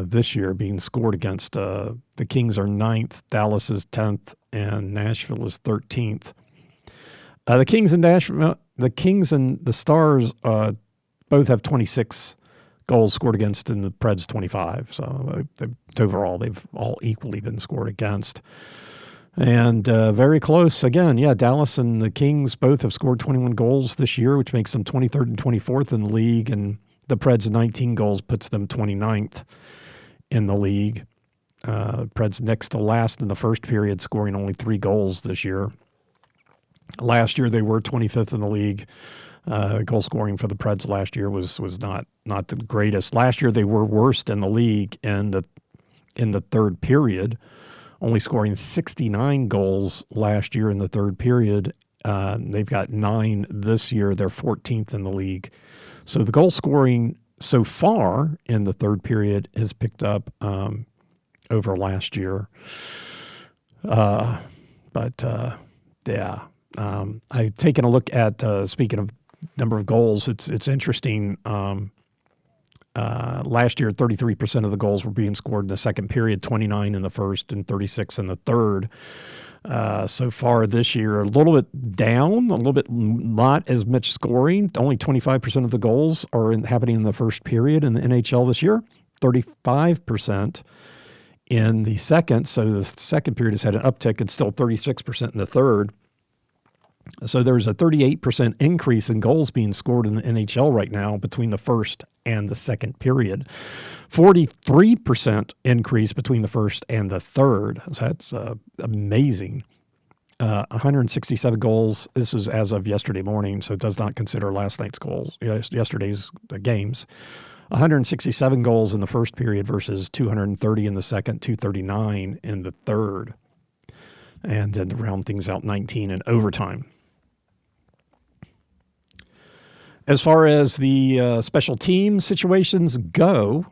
This year being scored against. The Kings are 9th, Dallas is 10th, and Nashville is 13th. The Kings and the Stars both have 26 goals scored against, and the Preds 25. So overall, they've all equally been scored against. And very close again. Yeah, Dallas and the Kings both have scored 21 goals this year, which makes them 23rd and 24th in the league, and the Preds' 19 goals puts them 29th in the league. Preds next to last in the first period, scoring only 3 goals this year. Last year, they were 25th in the league. Goal scoring for the Preds last year was not the greatest. Last year, they were worst in the league in the third period, only scoring 69 goals last year in the third period. They've got 9 this year. They're 14th in the league. So the goal scoring so far in the third period has picked up over last year. I've taken a look at, speaking of number of goals, it's interesting. Last year, 33% of the goals were being scored in the second period, 29 in the first, and 36 in the third. So far this year, a little bit down, a little bit not as much scoring. Only 25% of the goals are happening in the first period in the NHL this year, 35% in the second. So the second period has had an uptick and still 36% in the third. So there's a 38% increase in goals being scored in the NHL right now between the first and the second period. 43% increase between the first and the third. So that's amazing. 167 goals. This is as of yesterday morning, so it does not consider last night's goals, yesterday's games. 167 goals in the first period versus 230 in the second, 239 in the third. And then to round things out, 19 in overtime. As far as the special team situations go,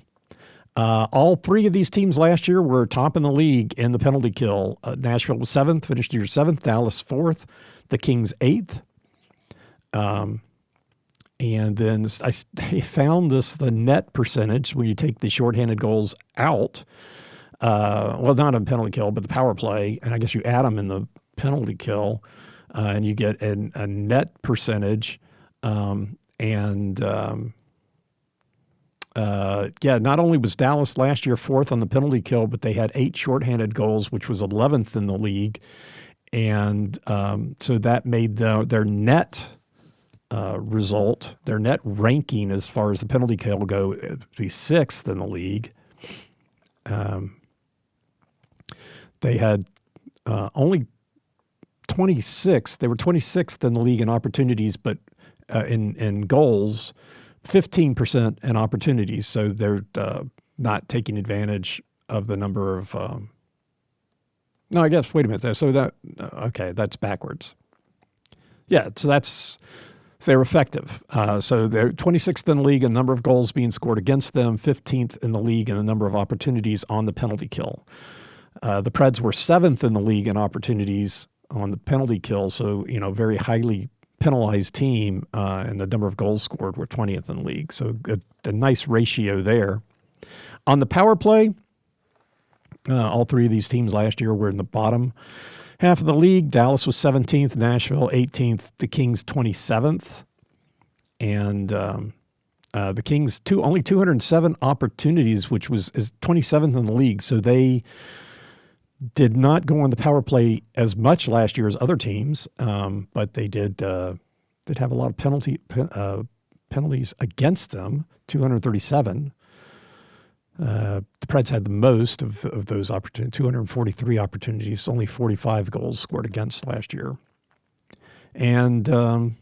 all three of these teams last year were top in the league in the penalty kill. Nashville was 7th, finished year 7th. Dallas 4th. The Kings 8th. And then I found the net percentage when you take the shorthanded goals out. Not a penalty kill, but the power play, and I guess you add them in the penalty kill, and you get a net percentage. Not only was Dallas last year 4th on the penalty kill, but they had 8 shorthanded goals, which was 11th in the league. And so that made their net result, their net ranking as far as the penalty kill go, to be 6th in the league. They had only 26th. They were 26th in the league in opportunities, but in goals, 15% in opportunities. So they're not taking advantage of the number of. No, I guess. Wait a minute. So that's backwards. Yeah, so they're effective. So they're 26th in the league in number of goals being scored against them, 15th in the league in the number of opportunities on the penalty kill. The Preds were 7th in the league in opportunities on the penalty kill, so very highly penalized team, and the number of goals scored were 20th in the league. So a nice ratio there. On the power play, all three of these teams last year were in the bottom half of the league. Dallas was 17th, Nashville 18th, the Kings 27th, and the Kings only 207 opportunities, which is 27th in the league. So they did not go on the power play as much last year as other teams, but they did have a lot of penalties against them, 237. The Preds had the most of those opportunities, 243 opportunities, only 45 goals scored against last year. And so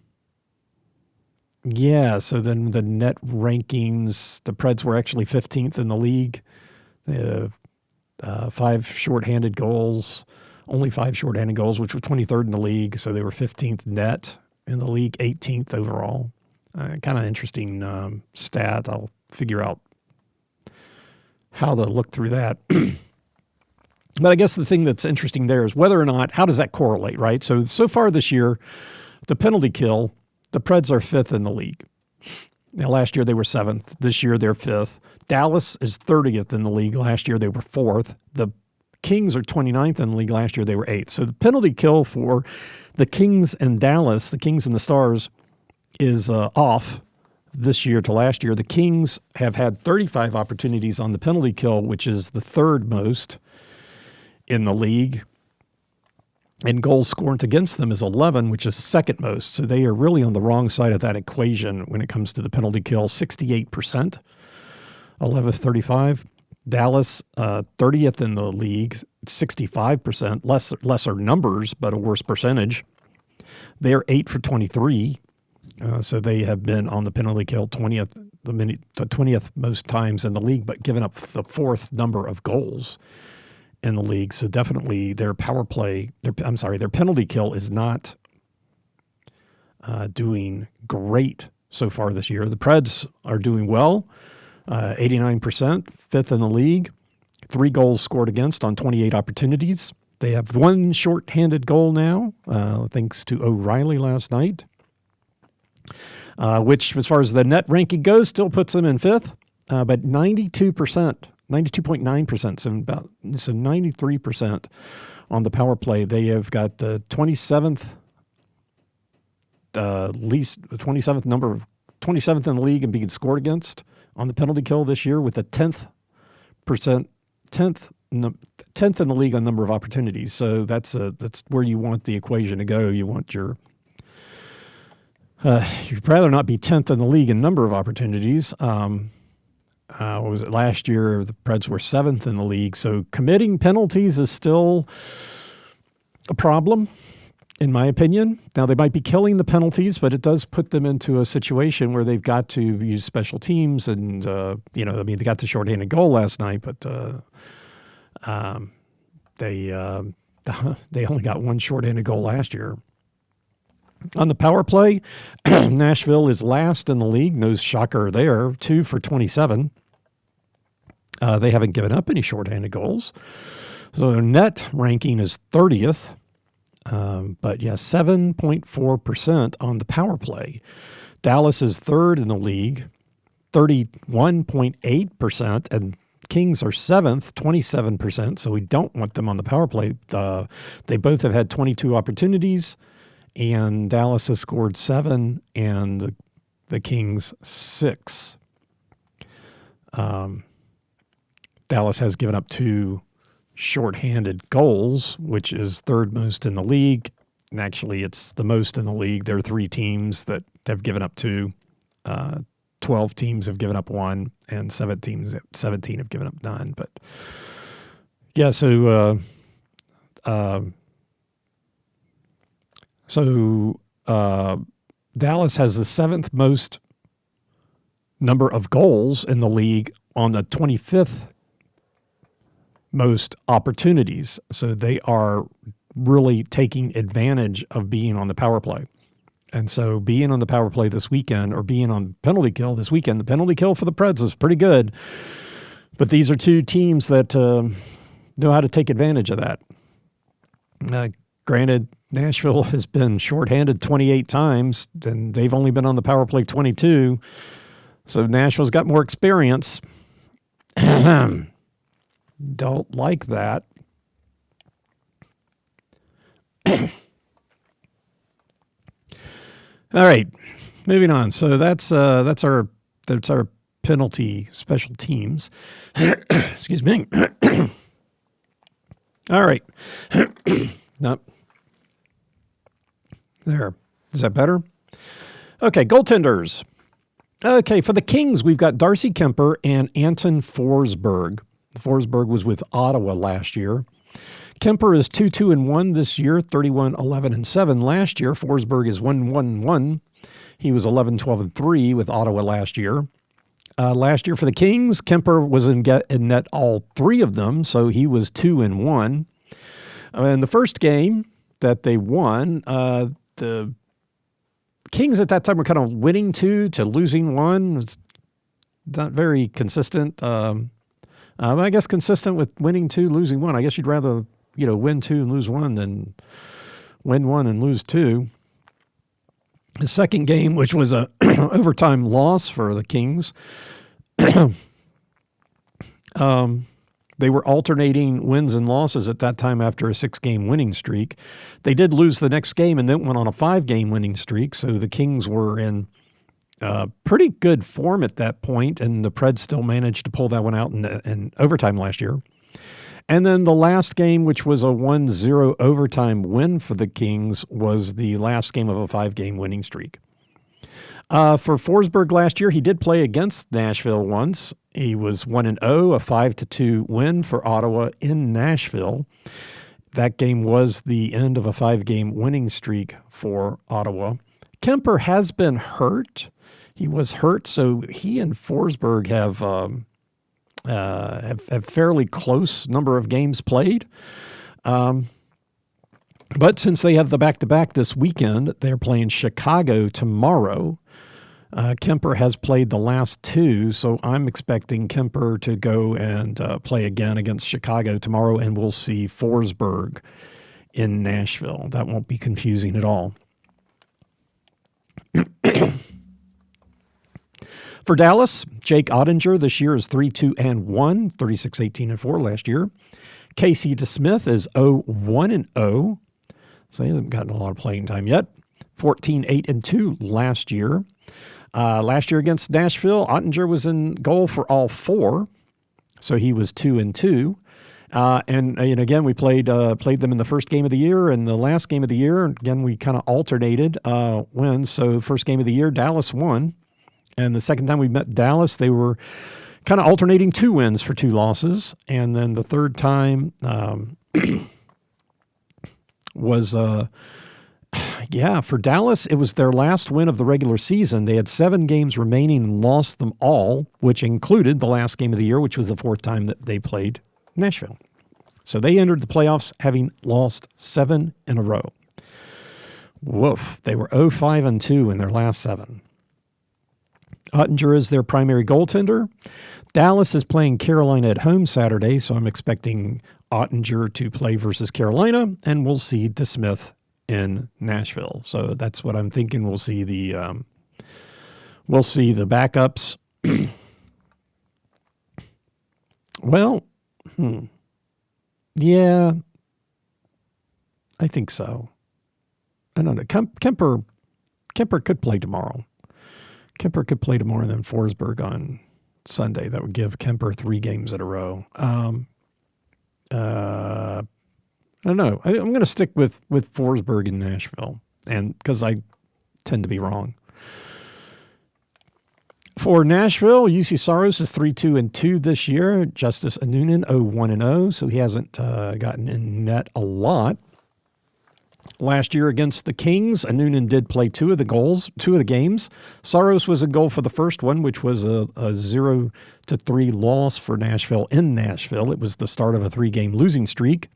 then the net rankings, the Preds were actually 15th in the league. They had 5 shorthanded goals, only 5 shorthanded goals, which were 23rd in the league. So they were 15th net in the league, 18th overall. Kind of interesting stat. I'll figure out how to look through that. But I guess the thing that's interesting there is whether or not, how does that correlate, right? So far this year, the penalty kill, the Preds are 5th in the league. Now, last year they were 7th. This year they're 5th. Dallas is 30th in the league. Last year they were 4th. The Kings are 29th in the league. Last year they were 8th. So the penalty kill for the Kings and Dallas, the Kings and the Stars, is off this year to last year. The Kings have had 35 opportunities on the penalty kill, which is the 3rd most in the league. And goals scored against them is 11, which is the 2nd most. So they are really on the wrong side of that equation when it comes to the penalty kill. 68%, 11 of 35. Dallas, 30th in the league, 65%, lesser numbers, but a worse percentage. They're 8 for 23. So they have been on the penalty kill 20th most times in the league, but given up the 4th number of goals in the league. So definitely their their penalty kill is not doing great so far this year. The Preds are doing well, 89%, 5th in the league, 3 goals scored against on 28 opportunities. They have 1 shorthanded goal now, thanks to O'Reilly last night, which, as far as the net ranking goes, still puts them in 5th, but 92%. 92.9%, so 93% on the power play. They have got the 27th in the league and being scored against on the penalty kill this year, with the 10th in the league on number of opportunities. So that's where you want the equation to go. You want you'd rather not be 10th in the league in number of opportunities. What was it? Last year, the Preds were 7th in the league. So committing penalties is still a problem, in my opinion. Now, they might be killing the penalties, but it does put them into a situation where they've got to use special teams. And, they got the shorthanded goal last night, but they only got 1 shorthanded goal last year. On the power play, Nashville is last in the league. No shocker there, 2 for 27. They haven't given up any shorthanded goals. So their net ranking is 30th, but 7.4% on the power play. Dallas is 3rd in the league, 31.8%, and Kings are 7th, 27%, so we don't want them on the power play. They both have had 22 opportunities, and Dallas has scored 7, and the Kings 6. Dallas has given up 2 shorthanded goals, which is 3rd most in the league. And actually, it's the most in the league. There are 3 teams that have given up 2. 12 teams have given up 1, and 17 have given up 9. But yeah, so Dallas has the 7th most number of goals in the league on the 25th most opportunities. So they are really taking advantage of being on the power play. And so being on the power play this weekend, or being on penalty kill this weekend, the penalty kill for the Preds is pretty good. But these are 2 teams that know how to take advantage of that. Granted, Nashville has been shorthanded 28 times, and they've only been on the power play 22. So Nashville's got more experience. Don't like that. All right, moving on. So that's our penalty special teams. Excuse me. All right. Nope. There. Is that better? Okay, goaltenders. Okay, for the Kings, we've got Darcy Kemper and Anton Forsberg. Forsberg was with Ottawa last year. Kemper is 2-2-1 this year, 31-11-7 last year. Forsberg is 1-1-1. He was 11-12-3 with Ottawa last year. Last year for the Kings, Kemper was in net all three of them, so he was 2-1. In the first game that they won, the Kings at that time were kind of winning 2 to losing 1. It's not very consistent. I guess consistent with winning 2, losing 1. I guess you'd rather, win 2 and lose 1 than win 1 and lose 2. The second game, which was a overtime loss for the Kings, they were alternating wins and losses at that time after a 6-game winning streak. They did lose the next game and then went on a 5-game winning streak, so the Kings were in pretty good form at that point, and the Preds still managed to pull that one out in overtime last year. And then the last game, which was a 1-0 overtime win for the Kings, was the last game of a 5-game winning streak. For Forsberg last year, he did play against Nashville once. He was 1-0, a 5-2 win for Ottawa in Nashville. That game was the end of a 5-game winning streak for Ottawa. Kemper has been hurt. He was hurt, so he and Forsberg have fairly close number of games played. But since they have the back-to-back this weekend, they're playing Chicago tomorrow. Kemper has played the last 2, so I'm expecting Kemper to go and play again against Chicago tomorrow, and we'll see Forsberg in Nashville. That won't be confusing at all. For Dallas, Jake Ottinger this year is 3-2-1, 36-18-4 last year. Casey DeSmith is 0-1-0, so he hasn't gotten a lot of playing time yet. 14-8-2 last year. Last year against Nashville, Ottinger was in goal for all 4, so he was 2-2. And again, we played them in the first game of the year and the last game of the year. Again, we kind of alternated wins. So first game of the year, Dallas won. And the second time we met Dallas, they were kind of alternating 2 wins for 2 losses. And then the third time was, for Dallas, it was their last win of the regular season. They had 7 games remaining and lost them all, which included the last game of the year, which was the 4th time that they played Nashville. So they entered the playoffs having lost 7 in a row. Woof. They were 0-5-2 in their last 7. Ottinger is their primary goaltender. Dallas is playing Carolina at home Saturday, so I'm expecting Ottinger to play versus Carolina, and we'll see DeSmith in Nashville. So that's what I'm thinking. We'll see the backups. Well, yeah, I think so. I don't know. Kemper could play tomorrow. Kemper could play tomorrow and then Forsberg on Sunday. That would give Kemper 3 games in a row. I don't know. I'm going to stick with Forsberg in Nashville, and because I tend to be wrong. For Nashville, UC Saros is 3-2-2 this year. Justice Anunin 0-1-0, so he hasn't gotten in net a lot. Last year against the Kings, Anunin did play 2 of the games. Saros was in goal for the first one, which was a 0-3 loss for Nashville in Nashville. It was the start of a 3-game losing streak.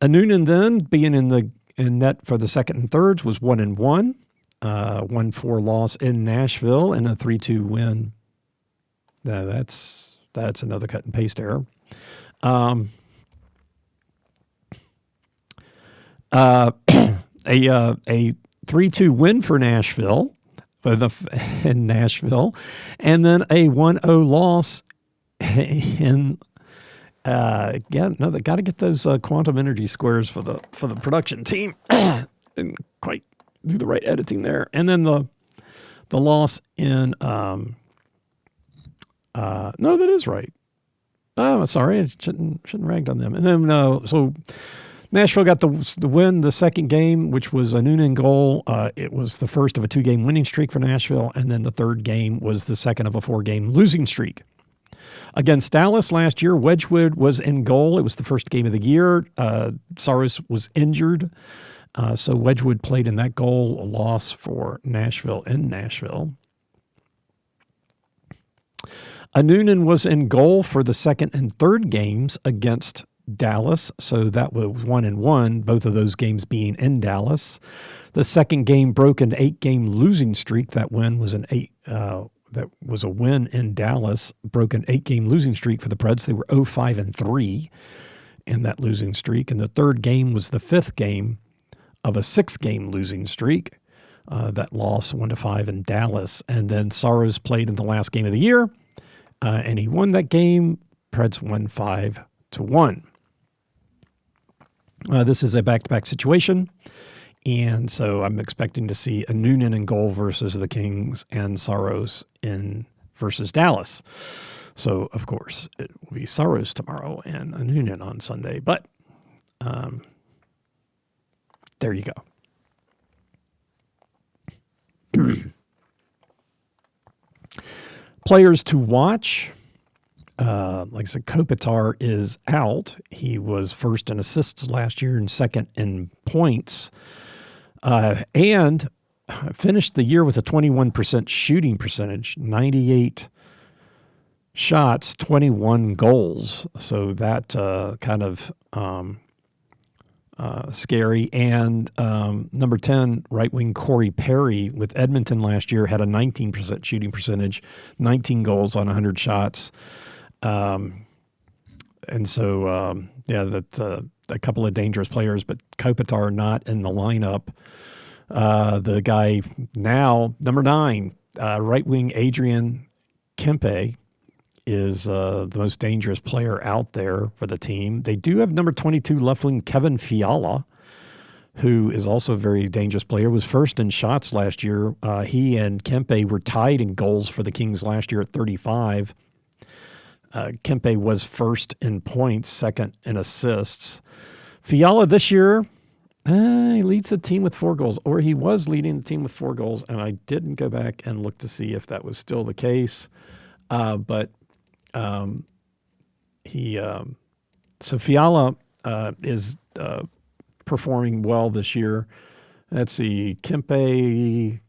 Anunin then, being in net for the second and thirds, was 1-1. 1-4 loss in Nashville and a 3-2 win. That's another cut and paste error. A 3-2 win for Nashville in Nashville, and then a 1-0 loss in. They got to get those quantum energy squares for the production team. Didn't quite do the right editing there, and then the loss in. No, that is right. Oh, sorry, I shouldn't ragged on them. And then so Nashville got the win, the second game, which was a Noonan goal. It was the first of a 2-game winning streak for Nashville, and then the third game was the second of a 4-game losing streak. Against Dallas last year, Wedgwood was in goal. It was the first game of the year. Saros was injured, so Wedgwood played in that goal, a loss for Nashville in Nashville. Noonan was in goal for the second and third games against Dallas, so that was 1-1, both of those games being in Dallas. The second game broke an 8-game losing streak. That win was that was a win in Dallas, broke an 8-game losing streak for the Preds. They were 0-5-3 in that losing streak, and the third game was the fifth game of a 6-game losing streak. That loss 1-5 in Dallas, and then Saros played in the last game of the year, and he won that game. Preds won 5-1. This is a back-to-back situation, and so I'm expecting to see a Noonan in goal versus the Kings and Saros in versus Dallas. So, of course, it will be Saros tomorrow and a Noonan on Sunday, but there you go. Players to watch. Like I said, Kopitar is out. He was first in assists last year and second in points, and finished the year with a 21% shooting percentage, 98 shots, 21 goals. So that kind of scary. And number 10, right wing Corey Perry with Edmonton last year had a 19% shooting percentage, 19 goals on 100 shots. And so, that's a couple of dangerous players, but Kopitar not in the lineup. The guy now, number 9, right wing Adrian Kempe is the most dangerous player out there for the team. They do have number 22 left wing Kevin Fiala, who is also a very dangerous player, was first in shots last year. He and Kempe were tied in goals for the Kings last year at 35. Kempe was first in points, second in assists. Fiala this year, he leads the team with 4 goals, or he was leading the team with 4 goals, and I didn't go back and look to see if that was still the case. So Fiala is performing well this year. Let's see, Kempe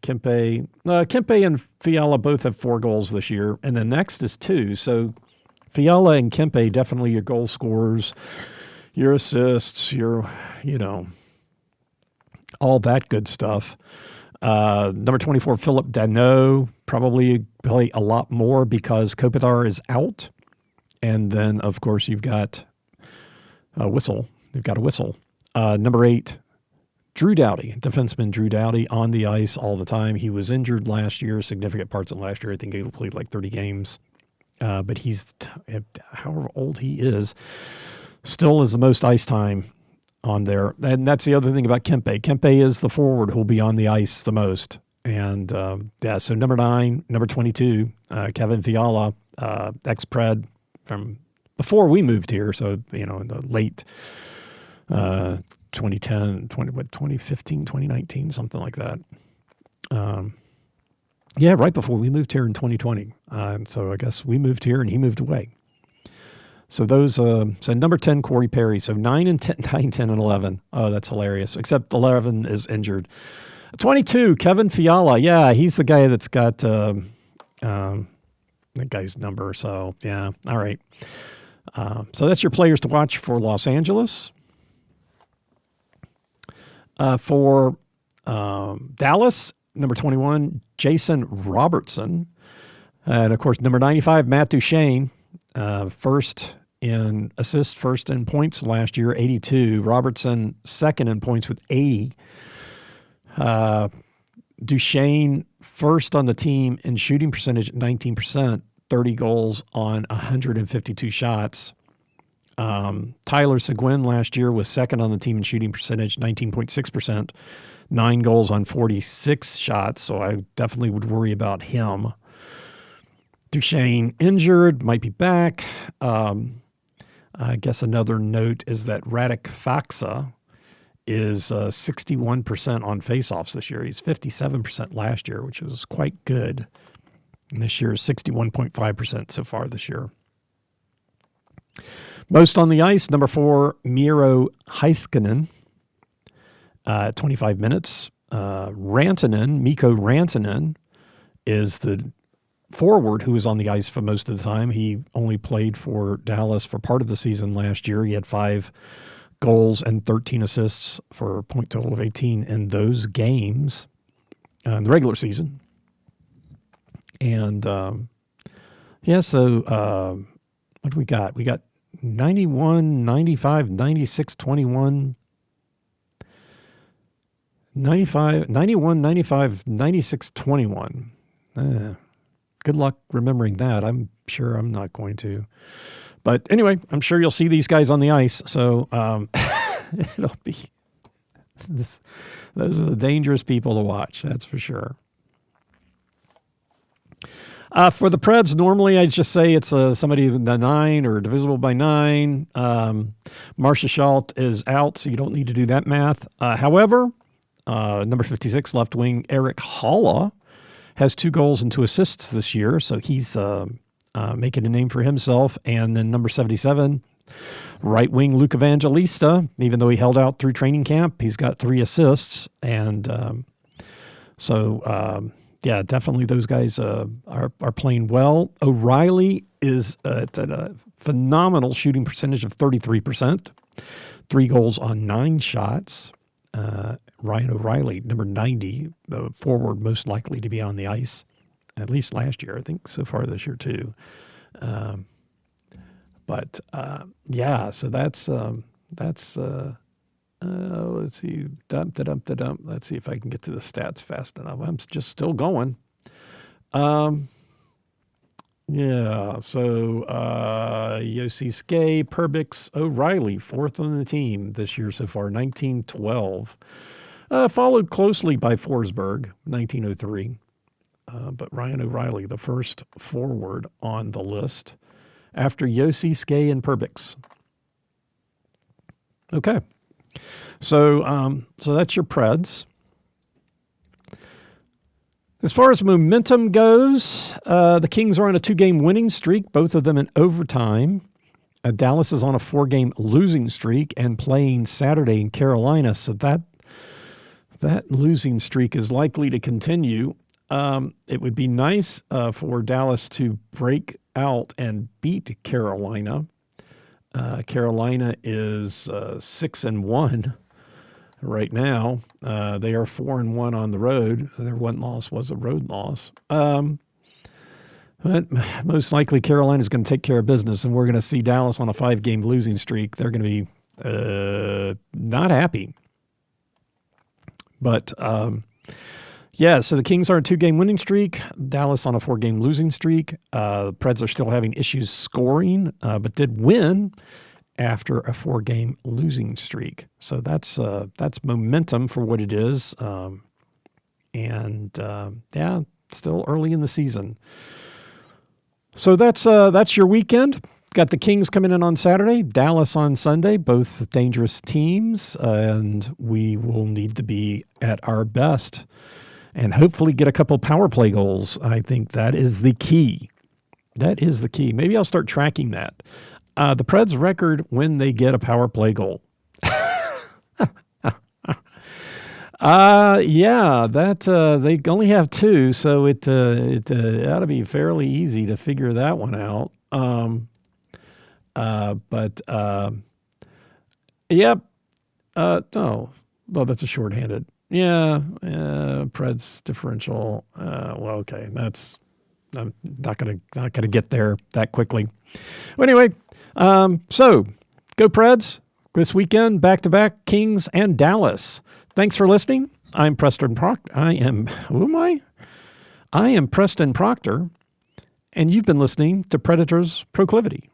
and Fiala both have 4 goals this year, and the next is 2. So Fiala and Kempe definitely your goal scorers, your assists, your, all that good stuff. Number 24, Philip Danault, probably play a lot more because Kopitar is out. And then, of course, you've got a whistle. They've got a whistle. Number 8, Drew Doughty, defenseman Drew Doughty, on the ice all the time. He was injured last year, significant parts of last year. I think he played like 30 games. But he's, however old he is, still is the most ice time on there. And that's the other thing about Kempe. Kempe is the forward who'll be on the ice the most. And, so number 9, number 22, Kevin Fiala, ex-Pred from before we moved here. So, in the late 2015, 2019, something like that. Right before we moved here in 2020. So I guess we moved here and he moved away. So those, so number 10, Corey Perry. So 9, 10, and 11. Oh, that's hilarious. Except 11 is injured. 22, Kevin Fiala. Yeah, he's the guy that's got that guy's number. So, yeah, all right. So that's your players to watch for Los Angeles. For Dallas, number 21, Jason Robertson. And, of course, number 95, Matt Duchene, first in assists, first in points last year, 82. Robertson, second in points with 80. Duchene, first on the team in shooting percentage at 19%, 30 goals on 152 shots. Tyler Seguin last year was second on the team in shooting percentage, 19.6%, 9 goals on 46 shots, so I definitely would worry about him. Duchene injured, might be back. I guess another note is that Radek Faksa is 61% on faceoffs this year. He's 57% last year, which was quite good. And this year is 61.5% so far this year. Most on the ice, number 4, Miro Heiskanen, 25 minutes. Mikko Rantanen is the forward who was on the ice for most of the time. He only played for Dallas for part of the season last year. He had 5 goals and 13 assists for a point total of 18 in those games in the regular season. And, so what do we got? We got 91, 95, 96, 21, 95, 91, 95, 96, 21. Good luck remembering that. I'm sure I'm not going to. But anyway, I'm sure you'll see these guys on the ice. So it'll be this. Those are the dangerous people to watch. That's for sure. For the Preds, normally I'd just say it's somebody in the 9 or divisible by 9. Marcia Schalt is out, so you don't need to do that math. However, number 56 left wing Eric Halla has 2 goals and 2 assists this year, so he's making a name for himself. And then number 77, right wing Luke Evangelista, even though he held out through training camp, he's got 3 assists. And yeah, definitely those guys are playing well. O'Reilly is at a phenomenal shooting percentage of 33%, 3 goals on 9 shots. Ryan O'Reilly, number 90, the forward most likely to be on the ice, at least last year. I think so far this year too. Yeah, so that's let's see, dump. Let's see if I can get to the stats fast enough. I'm just still going. Yeah, so Yossi Skay, Perbix, O'Reilly, 4th on the team this year so far, 1912. Followed closely by Forsberg, 1903. But Ryan O'Reilly, the first forward on the list after Yossi Skay and Perbix. Okay. So that's your Preds. As far as momentum goes, the Kings are on a 2-game winning streak, both of them in overtime. Dallas is on a 4-game losing streak and playing Saturday in Carolina, so that losing streak is likely to continue. It would be nice for Dallas to break out and beat Carolina. Carolina is 6-1 right now. They are 4-1 on the road. Their one loss was a road loss. But most likely Carolina is going to take care of business, and we're going to see Dallas on a 5-game losing streak. They're going to be not happy. But yeah, so the Kings are on a 2-game winning streak. Dallas on a 4-game losing streak. The Preds are still having issues scoring, but did win after a 4-game losing streak. So that's momentum for what it is. Yeah, still early in the season. So that's your weekend. Got the Kings coming in on Saturday, Dallas on Sunday, both dangerous teams, and we will need to be at our best and hopefully get a couple power play goals. I think that is the key. That is the key. Maybe I'll start tracking that. The Preds record when they get a power play goal. Yeah, that they only have 2, so it ought to be fairly easy to figure that one out. Yep. No, that's a shorthanded. Yeah, Preds differential. Well, okay, I'm not gonna get there that quickly. Well, anyway, so go Preds this weekend, back-to-back Kings and Dallas. Thanks for listening. I'm Preston Proctor. Who am I? I am Preston Proctor, and you've been listening to Predators Proclivity.